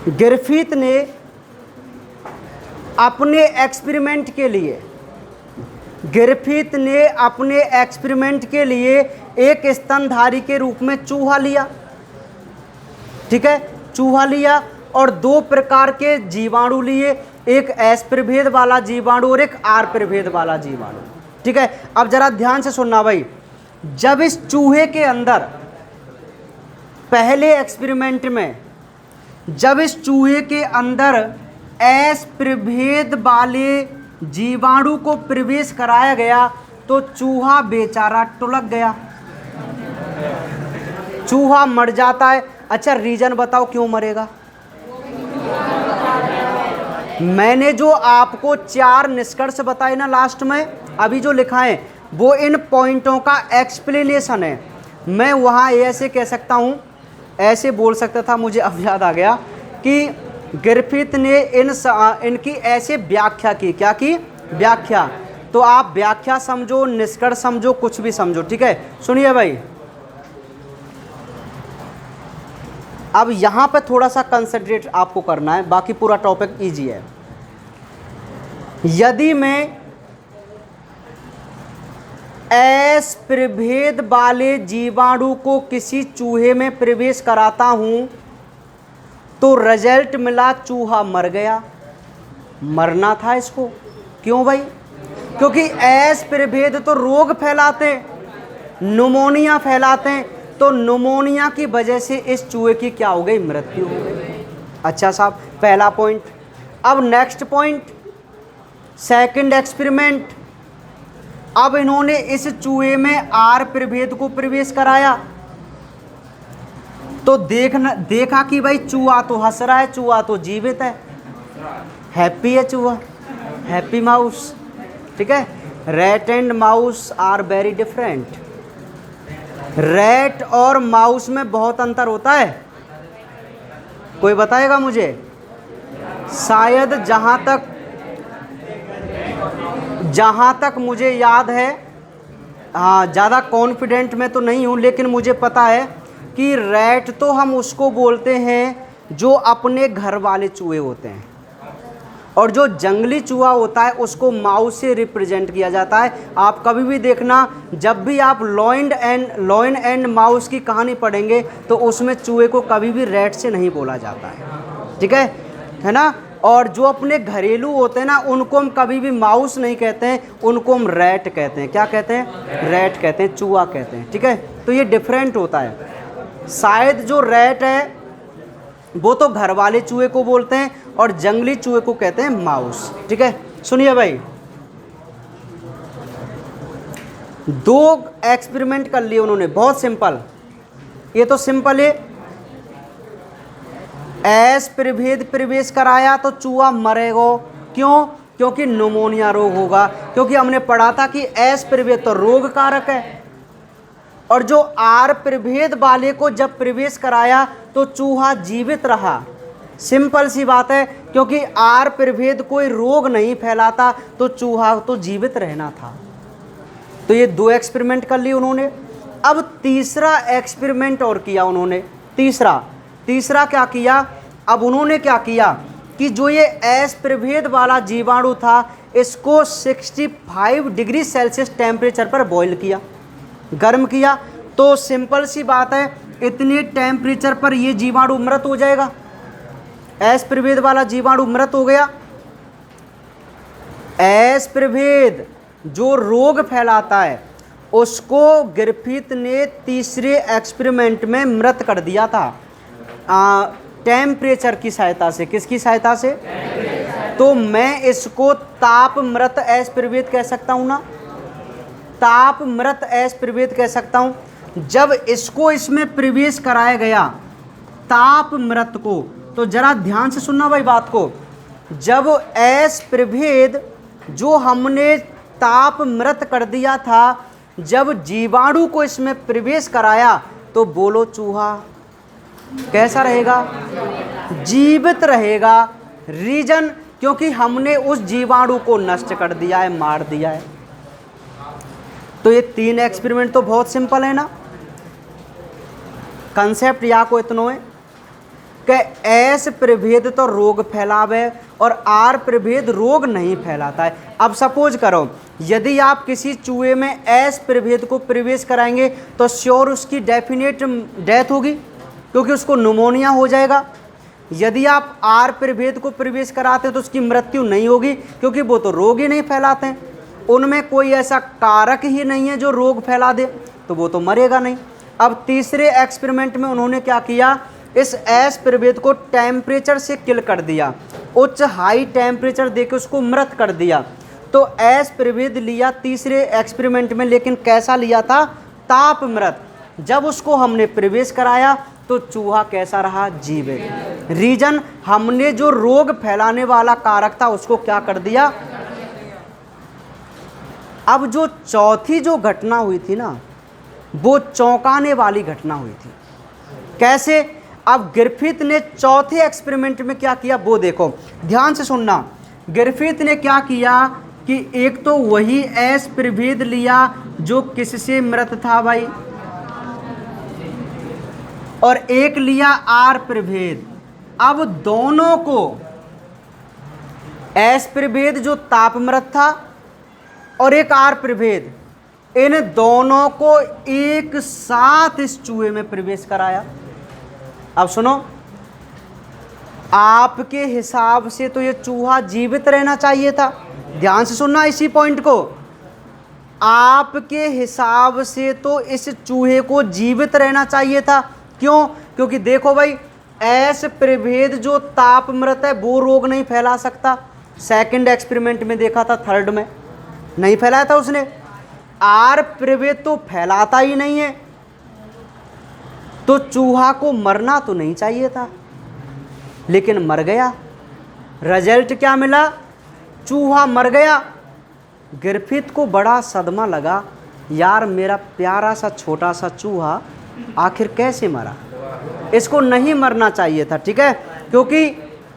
ग्रिफिथ ने अपने एक्सपेरिमेंट के लिए एक स्तनधारी के रूप में चूहा लिया, ठीक है, चूहा लिया और दो प्रकार के जीवाणु लिए, एक एस प्रभेद वाला जीवाणु और एक आर प्रभेद वाला जीवाणु, ठीक है। अब जरा ध्यान से सुनना भाई, जब इस चूहे के अंदर पहले एक्सपेरिमेंट में जब इस चूहे के अंदर एस प्रभेद वाले जीवाणु को प्रवेश कराया गया तो चूहा बेचारा टुलक गया, चूहा मर जाता है। अच्छा रीजन बताओ क्यों मरेगा? मैंने जो आपको 4 निष्कर्ष बताए ना लास्ट में, अभी जो लिखा है वो इन पॉइंटों का एक्सप्लेनेशन है। मैं वहाँ ऐसे कह सकता हूँ, ऐसे बोल सकता था, मुझे अब याद आ गया कि ग्रिफिथ ने इनकी ऐसे व्याख्या की, क्या की व्याख्या। तो आप व्याख्या समझो, निष्कर्ष समझो, कुछ भी समझो, ठीक है। सुनिए भाई, अब यहाँ पे थोड़ा सा कंसंट्रेट आपको करना है, बाकी पूरा टॉपिक इजी है। यदि मैं एस प्रभेद वाले जीवाणु को किसी चूहे में प्रवेश कराता हूं तो रिजल्ट मिला चूहा मर गया। मरना था इसको, क्यों भाई? क्योंकि एस प्रभेद तो रोग फैलाते हैं, न्यूमोनिया फैलाते हैं, तो न्यूमोनिया की वजह से इस चूहे की क्या हो गई? मृत्यु हो गई। अच्छा साहब, पहला पॉइंट। अब नेक्स्ट पॉइंट, सेकंड एक्सपेरिमेंट। अब इन्होंने इस चूहे में आर प्रभेद को प्रवेश कराया तो देखा कि भाई चूहा तो हंस रहा है, चूहा तो जीवित है, हैप्पी है चूहा, हैप्पी माउस, ठीक है। Rat and mouse are very different. Rat और माउस में बहुत अंतर होता है, कोई बताएगा मुझे? शायद जहाँ तक मुझे याद है, हाँ ज़्यादा कॉन्फिडेंट में तो नहीं हूँ, लेकिन मुझे पता है कि रैट तो हम उसको बोलते हैं जो अपने घर वाले चूहे होते हैं, और जो जंगली चूहा होता है उसको माउस से रिप्रेजेंट किया जाता है। आप कभी भी देखना, जब भी आप लॉयन एंड माउस की कहानी पढ़ेंगे तो उसमें चूहे को कभी भी रैट से नहीं बोला जाता है, ठीक है ना। और जो अपने घरेलू होते हैं ना, उनको हम कभी भी माउस नहीं कहते हैं, उनको हम रैट कहते हैं। क्या कहते हैं? रैट कहते हैं, चूहा कहते हैं, ठीक है। तो ये डिफरेंट होता है। शायद जो रैट है वो तो घर वाले चूहे को बोलते हैं और जंगली चूहे को कहते हैं माउस, ठीक है। सुनिए भाई, 2 एक्सपेरिमेंट कर लिए उन्होंने, बहुत सिंपल। ये तो सिंपल है, एस प्रभेद प्रवेश कराया तो चूहा मरेगा, क्यों? क्योंकि न्यूमोनिया रोग होगा, क्योंकि हमने पढ़ा था कि एस प्रभेद तो रोग कारक है। और जो आर प्रभेद वाले को जब प्रवेश कराया तो चूहा जीवित रहा। सिंपल सी बात है, क्योंकि आर प्रभेद कोई रोग नहीं फैलाता तो चूहा तो जीवित रहना था। तो ये 2 एक्सपेरिमेंट कर लिए उन्होंने। अब तीसरा एक्सपेरिमेंट और किया उन्होंने। तीसरा क्या किया? अब उन्होंने क्या किया कि जो ये एस प्रभेद वाला जीवाणु था इसको 65 डिग्री सेल्सियस टेम्परेचर पर बॉईल किया, गर्म किया। तो सिंपल सी बात है, इतने टेम्परेचर पर ये जीवाणु मृत हो जाएगा। एस प्रभेद वाला जीवाणु मृत हो गया। एस प्रभेद जो रोग फैलाता है उसको ग्रिफिथ ने तीसरे एक्सपेरिमेंट में मृत कर दिया था, टेम्परेचर की सहायता से। किसकी सहायता से? तो मैं इसको ताप मृत एस प्रभेद कह सकता हूँ ना, ताप मृत एस प्रभेद कह सकता हूँ। जब इसको इसमें प्रवेश कराया गया ताप मृत को, तो जरा ध्यान से सुनना भाई बात को। जब एस प्रभेद जो हमने ताप मृत कर दिया था, जब जीवाणु को इसमें प्रवेश कराया तो बोलो चूहा कैसा रहेगा? जीवित रहेगा। रीजन, क्योंकि हमने उस जीवाणु को नष्ट कर दिया है, मार दिया है। तो ये 3 एक्सपेरिमेंट तो बहुत सिंपल है ना। कंसेप्ट या को इतनो है कि एस प्रभेद तो रोग फैलावे और आर प्रभेद रोग नहीं फैलाता है। अब सपोज करो यदि आप किसी चूहे में एस प्रभेद को प्रवेश कराएंगे तो श्योर उसकी डेफिनेट डेथ होगी, क्योंकि उसको निमोनिया हो जाएगा। यदि आप आर प्रभेद को प्रवेश कराते हैं तो उसकी मृत्यु नहीं होगी, क्योंकि वो तो रोग ही नहीं फैलाते हैं, उनमें कोई ऐसा कारक ही नहीं है जो रोग फैला दे, तो वो तो मरेगा नहीं। अब तीसरे एक्सपेरिमेंट में उन्होंने क्या किया, इस एस प्रभेद को टेम्परेचर से किल कर दिया, उच्च हाई टेम्परेचर देकर उसको मृत कर दिया। तो एस प्रभेद लिया तीसरे एक्सपेरिमेंट में, लेकिन कैसा लिया था? ताप मृत। जब उसको हमने प्रवेश कराया तो चूहा कैसा रहा? जीवित। रीजन, हमने जो रोग फैलाने वाला कारक था उसको क्या कर दिया। अब जो चौथी जो घटना हुई थी ना, वो चौंकाने वाली घटना हुई थी। कैसे? अब ग्रिफिथ ने चौथे एक्सपेरिमेंट में क्या किया वो देखो, ध्यान से सुनना। ग्रिफिथ ने क्या किया कि एक तो वही एस प्रभेद लिया जो किससे मृत था भाई, और एक लिया आर प्रभेद। अब दोनों को, एस प्रभेद जो ताप मृत था और एक आर प्रभेद, इन दोनों को एक साथ इस चूहे में प्रवेश कराया। अब सुनो, आपके हिसाब से तो ये चूहा जीवित रहना चाहिए था। ध्यान से सुनना इसी पॉइंट को। आपके हिसाब से तो इस चूहे को जीवित रहना चाहिए था। क्यों? क्योंकि देखो भाई, एस प्रभेद जो ताप मृत है वो रोग नहीं फैला सकता। सेकंड एक्सपेरिमेंट में देखा था, थर्ड में नहीं फैलाया था उसने। आर प्रभेद तो फैलाता ही नहीं है, तो चूहा को मरना तो नहीं चाहिए था, लेकिन मर गया। रिजल्ट क्या मिला? चूहा मर गया। ग्रिफिथ को बड़ा सदमा लगा, यार मेरा प्यारा सा छोटा सा चूहा आखिर कैसे मरा, इसको नहीं मरना चाहिए था। ठीक है, क्योंकि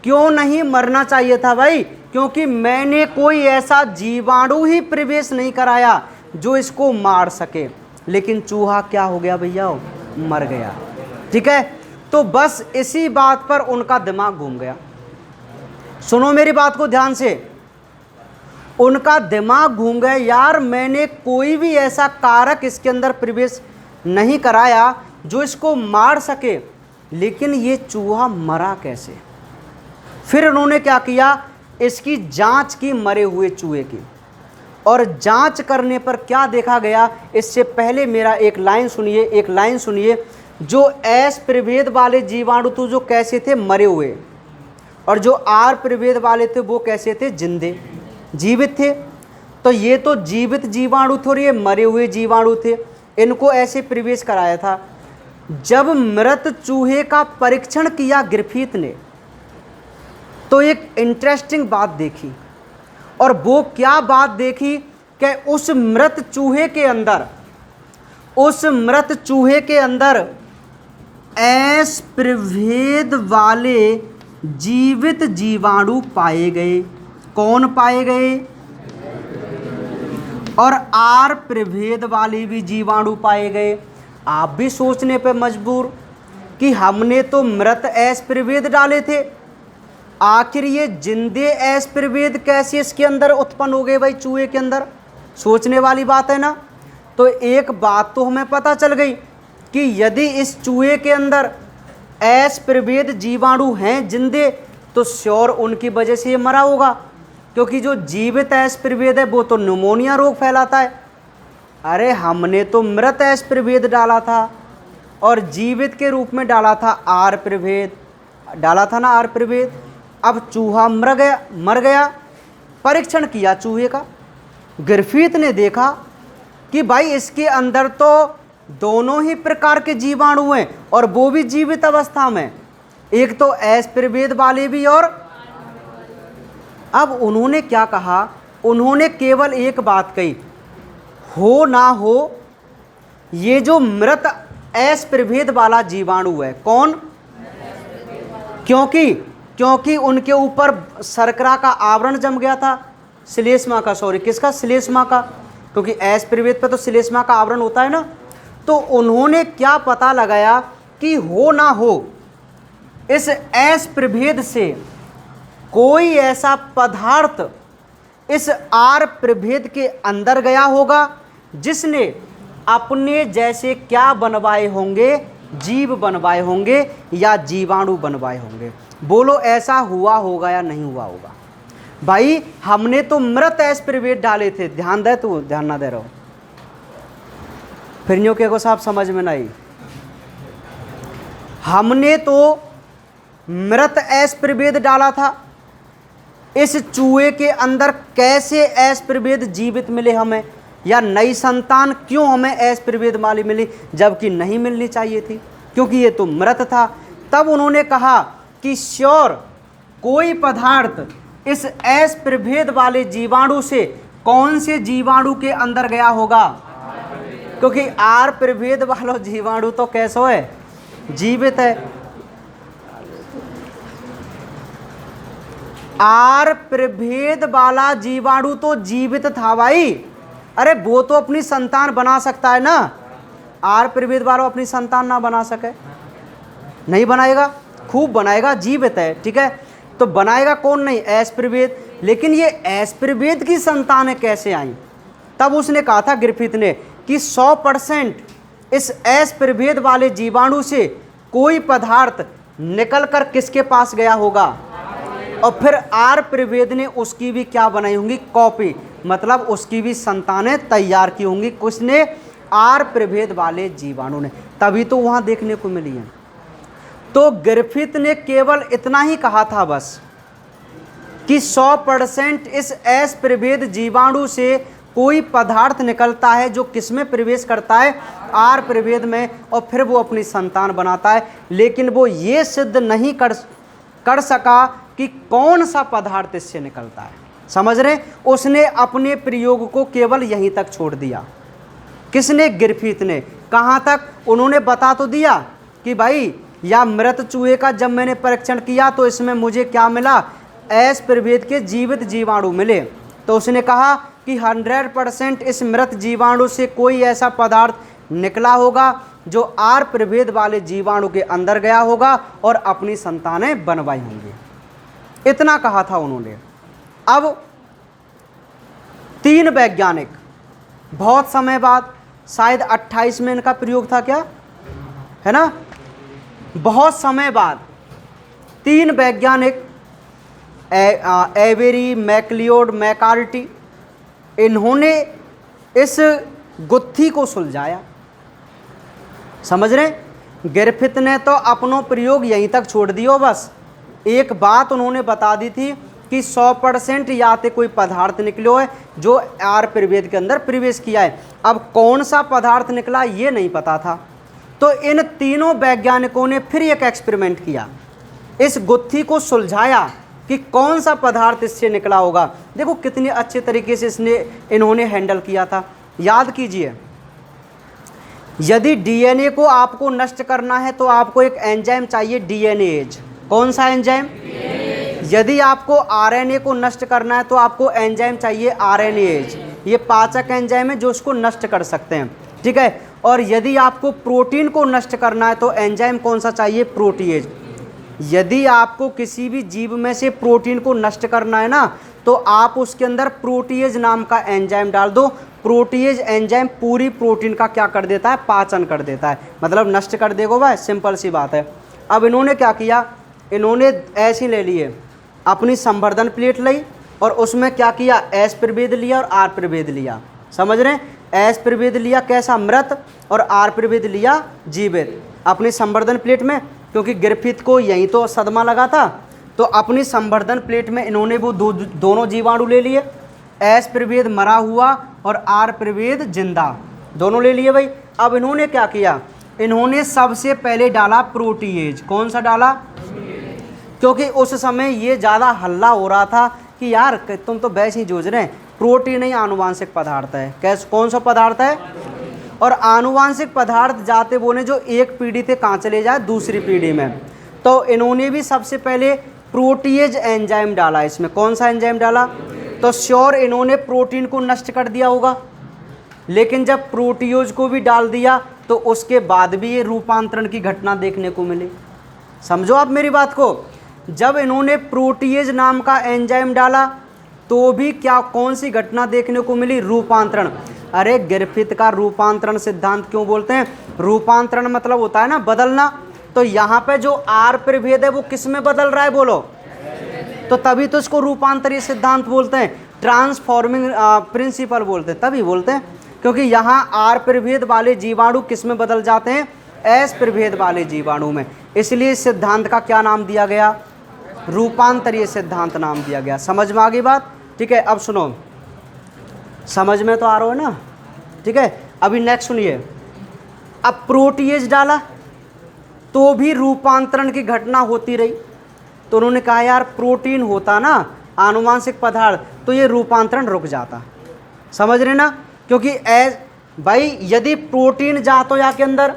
क्यों नहीं मरना चाहिए था भाई? क्योंकि मैंने कोई ऐसा जीवाणु ही प्रवेश नहीं कराया जो इसको मार सके, लेकिन चूहा क्या हो गया भैया? मर गया। ठीक है, तो बस इसी बात पर उनका दिमाग घूम गया। सुनो मेरी बात को ध्यान से, उनका दिमाग घूम गया, यार मैंने कोई भी ऐसा कारक इसके अंदर प्रवेश नहीं कराया जो इसको मार सके, लेकिन ये चूहा मरा कैसे? फिर उन्होंने क्या किया, इसकी जांच की मरे हुए चूहे की, और जांच करने पर क्या देखा गया। इससे पहले मेरा एक लाइन सुनिए, जो एस प्रभेद वाले जीवाणु तो जो कैसे थे? मरे हुए, और जो आर प्रभेद वाले थे वो कैसे थे? जिंदे, जीवित थे। तो ये तो जीवित जीवाणु थे और ये मरे हुए जीवाणु थे, इनको ऐसे प्रवेश कराया था। जब मृत चूहे का परीक्षण किया ग्रिफिथ ने, तो एक इंटरेस्टिंग बात देखी, और वो क्या बात देखी कि उस मृत चूहे के अंदर एस प्रभेद वाले जीवित जीवाणु पाए गए। कौन पाए गए? और आर प्रभेद वाले भी जीवाणु पाए गए। आप भी सोचने पे मजबूर कि हमने तो मृत एस प्रभेद डाले थे, आखिर ये जिंदे एस प्रभेद कैसे इसके अंदर उत्पन्न हो गए भाई, चूहे के अंदर? सोचने वाली बात है ना। तो एक बात तो हमें पता चल गई कि यदि इस चूहे के अंदर एस प्रभेद जीवाणु हैं जिंदे, तो श्योर उनकी वजह से ये मरा होगा, क्योंकि जो जीवित एस प्रभेद है वो तो निमोनिया रोग फैलाता है। अरे हमने तो मृत एस प्रभेद डाला था और जीवित के रूप में डाला था आर प्रभेद, डाला था ना आर प्रभेद। अब चूहा मर गया। परीक्षण किया चूहे का, ग्रिफिथ ने देखा कि भाई इसके अंदर तो दोनों ही प्रकार के जीवाणु हैं और वो भी जीवित अवस्था में, एक तो एस प्रभेद वाले भी। और अब उन्होंने क्या कहा, उन्होंने केवल एक बात कही, हो ना हो, ये जो मृत एस प्रभेद वाला जीवाणु है, कौन? क्योंकि उनके ऊपर शर्करा का आवरण जम गया था, श्लेष्मा का, सॉरी किसका? श्लेष्मा का, क्योंकि एस प्रभेद पे तो श्लेष्मा का आवरण होता है ना। तो उन्होंने क्या पता लगाया कि हो ना हो इस एस प्रभेद से कोई ऐसा पदार्थ इस आर प्रभेद के अंदर गया होगा जिसने अपने जैसे क्या बनवाए होंगे? जीव बनवाए होंगे या जीवाणु बनवाए होंगे। बोलो ऐसा हुआ होगा या नहीं हुआ होगा? भाई हमने तो मृत एस प्रभेद डाले थे, ध्यान दे, तू ध्यान ना दे रहा हो, फिर न्यू के को साहब समझ में नहीं। हमने तो मृत एस प्रभेद डाला था, इस चूहे के अंदर कैसे एस प्रभेद जीवित मिले हमें, या नई संतान क्यों हमें एस प्रभेद वाली मिली जबकि नहीं मिलनी चाहिए थी, क्योंकि ये तो मृत था। तब उन्होंने कहा कि श्योर कोई पदार्थ इस एस प्रभेद वाले जीवाणु से कौन से जीवाणु के अंदर गया होगा? क्योंकि आर प्रभेद वाला जीवाणु तो कैसो है? जीवित है। आर प्रभेद वाला जीवाणु तो जीवित था भाई। अरे वो तो अपनी संतान बना सकता है ना, आर प्रभेद वाला अपनी संतान ना बना सके? नहीं बनाएगा, खूब बनाएगा, जीवित है, ठीक है। तो बनाएगा कौन? नहीं, एस प्रभेद। लेकिन ये एस प्रभेद की संतानें कैसे आई? तब उसने कहा था ग्रिफिथ ने कि 100% इस एस प्रभेद वाले जीवाणु से कोई पदार्थ निकलकर किसके पास गया होगा, और फिर आर प्रभेद ने उसकी भी क्या बनाई होंगी? कॉपी, मतलब उसकी भी संतानें तैयार की होंगी, किसने? आर प्रभेद वाले जीवाणु ने। तभी तो वहाँ देखने को मिली है। तो ग्रिफिथ ने केवल इतना ही कहा था बस कि 100% इस एस प्रभेद जीवाणु से कोई पदार्थ निकलता है जो किसमें प्रवेश करता है? आर प्रभेद में, और फिर वो अपनी संतान बनाता है। लेकिन वो ये सिद्ध नहीं कर सका कि कौन सा पदार्थ इससे निकलता है। समझ रहे? उसने अपने प्रयोग को केवल यहीं तक छोड़ दिया। किसने? ग्रिफिथ ने। कहाँ तक? उन्होंने बता तो दिया कि भाई या मृत चूहे का जब मैंने परीक्षण किया तो इसमें मुझे क्या मिला? एस प्रभेद के जीवित जीवाणु मिले। तो उसने कहा कि 100% इस मृत जीवाणु से कोई ऐसा पदार्थ निकला होगा जो आर प्रभेद वाले जीवाणु के अंदर गया होगा और अपनी संतानें बनवाई होंगी। इतना कहा था उन्होंने। अब 3 वैज्ञानिक बहुत समय बाद, शायद 28 में इनका प्रयोग था, क्या है ना, बहुत समय बाद 3 वैज्ञानिक एवेरी, मैक्लियोड, मैकार्टी, इन्होंने इस गुत्थी को सुलझाया। समझ रहे? ग्रिफिथ ने तो अपनो प्रयोग यहीं तक छोड़ दियो। बस एक बात उन्होंने बता दी थी कि 100% या तो कोई पदार्थ निकलो है जो आर प्रभेद के अंदर प्रवेश किया है। अब कौन सा पदार्थ निकला ये नहीं पता था। तो इन तीनों वैज्ञानिकों ने फिर एक एक्सपेरिमेंट किया, इस गुत्थी को सुलझाया कि कौन सा पदार्थ इससे निकला होगा। देखो कितने अच्छे तरीके से इन्होंने हैंडल किया था। याद कीजिए, यदि डीएनए को आपको नष्ट करना है तो आपको एक एंजाइम चाहिए, डीएनएज। कौन सा एंजाइम? यदि आपको आरएनए को नष्ट करना है तो आपको एंजाइम चाहिए, आरएनएज। ये पाचक एंजाइम है जो उसको नष्ट कर सकते हैं, ठीक है। और यदि आपको प्रोटीन को नष्ट करना है तो एंजाइम कौन सा चाहिए? प्रोटीएज। यदि आपको किसी भी जीव में से प्रोटीन को नष्ट करना है ना तो आप उसके अंदर प्रोटीएज नाम का एंजाइम डाल दो। प्रोटीएज एंजाइम पूरी प्रोटीन का क्या कर देता है? पाचन कर देता है, मतलब नष्ट कर देगा भाई, सिंपल सी बात है। अब इन्होंने क्या किया, इन्होंने ऐसे ले लिए, अपनी संवर्धन प्लेट ली और उसमें क्या किया? एस प्रभेद लिया और आर प्रभेद लिया। समझ रहे हैं? एस प्रभेद लिया कैसा? मृत, और आर प्रभेद लिया जीवित अपनी संवर्धन प्लेट में, क्योंकि ग्रिफिथ को यहीं तो सदमा लगा था। तो अपनी संवर्धन प्लेट में इन्होंने वो दोनों जीवाणु ले लिए, एस प्रभेद मरा हुआ और आर प्रभेद जिंदा, दोनों ले लिए भाई। अब इन्होंने क्या किया? इन्होंने सबसे पहले डाला प्रोटीएज। कौन सा डाला? क्योंकि उस समय ये ज़्यादा हल्ला हो रहा था कि यार तुम तो वैसे ही जूझ रहे हैं, प्रोटीन ही आनुवांशिक पदार्थ है। कैसे, कौन सा पदार्थ है? और आनुवांशिक पदार्थ जाते बोले जो एक पीढ़ी से कहाँ चले जाए, दूसरी पीढ़ी में। तो इन्होंने भी सबसे पहले प्रोटीएज एंजाइम डाला इसमें। कौन सा एंजाइम डाला? तो श्योर इन्होंने प्रोटीन को नष्ट कर दिया होगा, लेकिन जब प्रोटीओज को भी डाल दिया तो उसके बाद भी ये रूपांतरण की घटना देखने को मिली। समझो आप मेरी बात को। जब इन्होंने प्रोटीएज नाम का एंजाइम डाला तो भी क्या, कौन सी घटना देखने को मिली? रूपांतरण। अरे ग्रिफिथ का रूपांतरण सिद्धांत क्यों बोलते हैं? रूपांतरण मतलब होता है ना बदलना। तो यहाँ पे जो आर प्रभेद है वो किस में बदल रहा है बोलो? तो तभी तो इसको रूपांतरीय सिद्धांत बोलते हैं, ट्रांसफॉर्मिंग प्रिंसिपल बोलते हैं, तभी बोलते हैं क्योंकि यहाँ आर प्रभेद वाले जीवाणु किस में बदल जाते हैं? एस प्रभेद वाले जीवाणु में। इसलिए इस सिद्धांत का क्या नाम दिया गया? रूपांतरीय सिद्धांत नाम दिया गया। समझ में आ गई बात? ठीक है, अब सुनो, समझ में तो आ रहा है ना? ठीक है, अभी नेक्स्ट सुनिए। अब प्रोटीएज डाला तो भी रूपांतरण की घटना होती रही। तो उन्होंने कहा यार प्रोटीन होता ना आनुवांशिक पदार्थ तो ये रूपांतरण रुक जाता। समझ रहे ना? क्योंकि भाई यदि प्रोटीन जातो जाके अंदर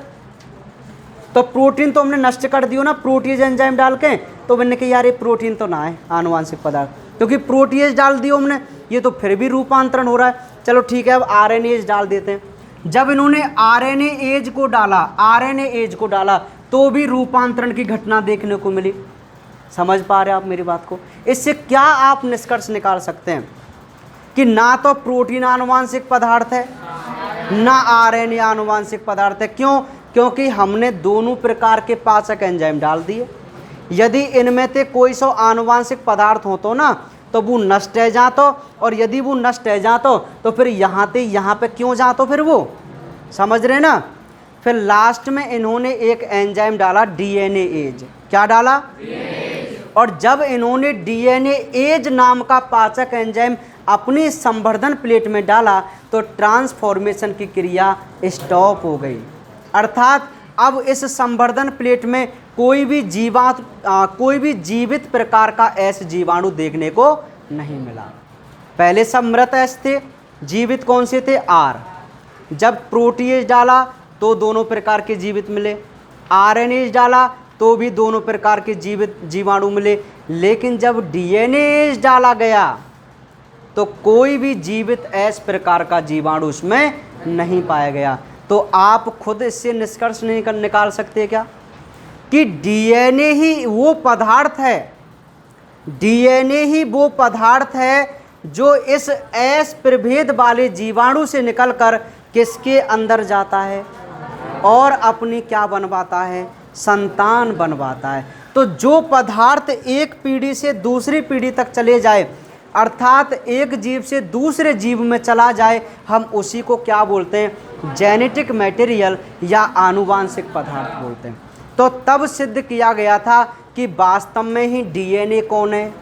तो प्रोटीन तो हमने नष्ट कर दियो ना प्रोटीएज एंजाइम डाल के। तो मैंने कहा यार ये प्रोटीन तो ना है आनुवांशिक पदार्थ, क्योंकि प्रोटीएज डाल दियो हमने, ये तो फिर भी रूपांतरण हो रहा है। चलो ठीक है, अब आरएनएज डाल देते हैं। जब इन्होंने आरएनएज को डाला तो भी रूपांतरण की घटना देखने को मिली। समझ पा रहे हैं आप मेरी बात को? इससे क्या आप निष्कर्ष निकाल सकते हैं कि ना तो प्रोटीन आनुवांशिक पदार्थ है ना आरएनए आनुवांशिक पदार्थ है। क्यों? क्योंकि हमने दोनों प्रकार के पाचक एंजाइम डाल दिए। यदि इनमें से कोई सौ आनुवांशिक पदार्थ हो तो ना तो वो नष्ट है जातो, और यदि वो नष्ट है जातो तो फिर यहाँ पे क्यों जातो फिर वो? समझ रहे ना? फिर लास्ट में इन्होंने एक एंजाइम डाला डीएनए एज। क्या डाला? और जब इन्होंने डीएनए एज नाम का पाचक एंजाइम अपनी संवर्धन प्लेट में डाला तो ट्रांसफॉर्मेशन की क्रिया स्टॉप हो गई। अर्थात अब इस संवर्धन प्लेट में कोई भी जीवित प्रकार का एस जीवाणु देखने को नहीं मिला। पहले सब मृत एस थे, जीवित कौन से थे? आर। जब प्रोटीएज डाला तो दोनों प्रकार के जीवित मिले, आरएनएज डाला तो भी दोनों प्रकार के जीवित जीवाणु मिले। लेकिन जब डीएनए डाला गया तो कोई भी जीवित एस प्रकार का जीवाणु उसमें नहीं पाया गया। तो आप खुद इससे निष्कर्ष नहीं निकाल सकते क्या कि डीएनए ही वो पदार्थ है, डीएनए ही वो पदार्थ है जो इस एस प्रभेद वाले जीवाणु से निकलकर किसके अंदर जाता है और अपनी क्या बनवाता है? संतान बनवाता है। तो जो पदार्थ एक पीढ़ी से दूसरी पीढ़ी तक चले जाए, अर्थात एक जीव से दूसरे जीव में चला जाए, हम उसी को क्या बोलते हैं? जेनेटिक मटेरियल या आनुवांशिक पदार्थ बोलते हैं। तो तब सिद्ध किया गया था कि वास्तव में ही डीएनए कौन है?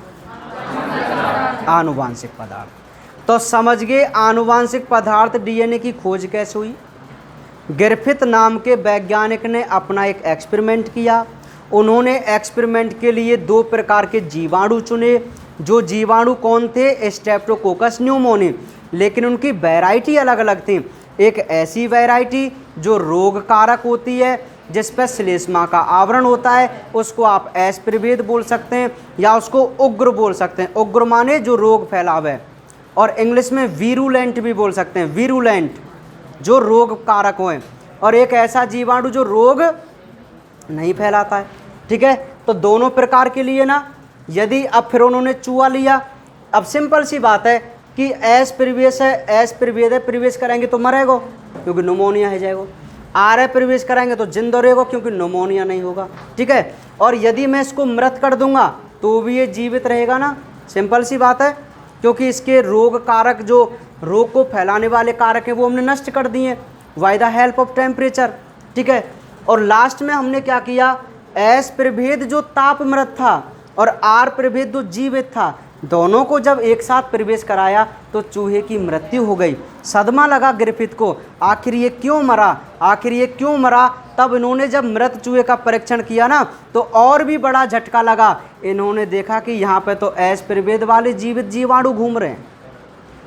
आनुवांशिक पदार्थ। तो समझ गए आनुवांशिक पदार्थ डीएनए की खोज कैसे हुई? ग्रिफिथ नाम के वैज्ञानिक ने अपना एक एक्सपेरिमेंट किया। उन्होंने एक्सपेरिमेंट के लिए दो प्रकार के जीवाणु चुने। जो जीवाणु कौन थे? स्ट्रेप्टोकोकस न्यूमोनी, लेकिन उनकी वैरायटी अलग अलग थी। एक ऐसी वैरायटी जो रोग कारक होती है, जिस पर श्लेष्मा का आवरण होता है, उसको आप एस प्रभेद बोल सकते हैं या उसको उग्र बोल सकते हैं। उग्र माने जो रोग फैलावे, और इंग्लिश में वीरुलेंट भी बोल सकते हैं, वीरुलेंट जो रोग कारक हो। और एक ऐसा जीवाणु जो रोग नहीं फैलाता है। ठीक है, तो दोनों प्रकार के लिए ना, यदि अब फिर उन्होंने चूहा लिया, अब सिंपल सी बात है कि एस प्रवेश है, एस प्रभेद है, प्रवेश करेंगे तो मरेगा क्योंकि न्यूमोनिया है जाएगा। आर है प्रवेश कराएंगे तो जिंदा रहेगा क्योंकि न्यूमोनिया नहीं होगा। ठीक है, और यदि मैं इसको मृत कर दूंगा तो भी ये जीवित रहेगा ना, सिंपल सी बात है, क्योंकि इसके रोग कारक जो रोग को फैलाने वाले कारक हैं वो हमने नष्ट कर दिए by the help of temperature. ठीक है, और लास्ट में हमने क्या किया? एस प्रभेद जो ताप मृत था और आर प्रभेद जो जीवित था, दोनों को जब एक साथ प्रवेश कराया तो चूहे की मृत्यु हो गई। सदमा लगा ग्रिफिथ को, आखिर ये क्यों मरा, आखिर ये क्यों मरा। तब इन्होंने जब मृत चूहे का परीक्षण किया ना तो और भी बड़ा झटका लगा। इन्होंने देखा कि यहाँ पे तो एस प्रभेद वाले जीवित जीवाणु घूम रहे हैं।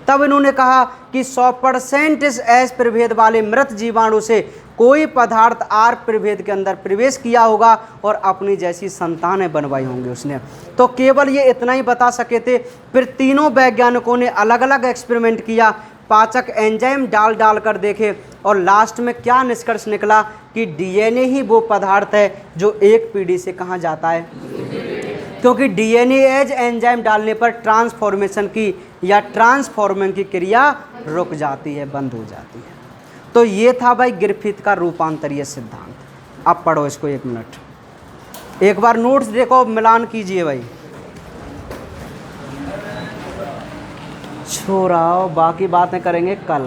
तब इन्होंने कहा कि 100% इस एस प्रभेद वाले मृत जीवाणु से कोई पदार्थ आर प्रभेद के अंदर प्रवेश किया होगा और अपनी जैसी संतानें बनवाई होंगी उसने। तो केवल ये इतना ही बता सके थे। फिर तीनों वैज्ञानिकों ने अलग अलग एक्सपेरिमेंट किया, पाचक एंजाइम डाल डाल कर देखे और लास्ट में क्या निष्कर्ष निकला कि डीएनए ही वो पदार्थ है जो एक पीढ़ी से कहाँ जाता है, क्योंकि डीएनए एज एंजाइम डालने पर ट्रांसफॉर्मेशन की या ट्रांसफॉर्मिंग की क्रिया रुक जाती है, बंद हो जाती है। तो ये था भाई ग्रिफिथ का रूपांतरीय सिद्धांत। अब पढ़ो इसको 1 मिनट, एक बार नोट्स देखो, मिलान कीजिए भाई। छोड़ाओ, बाकी बातें करेंगे कल।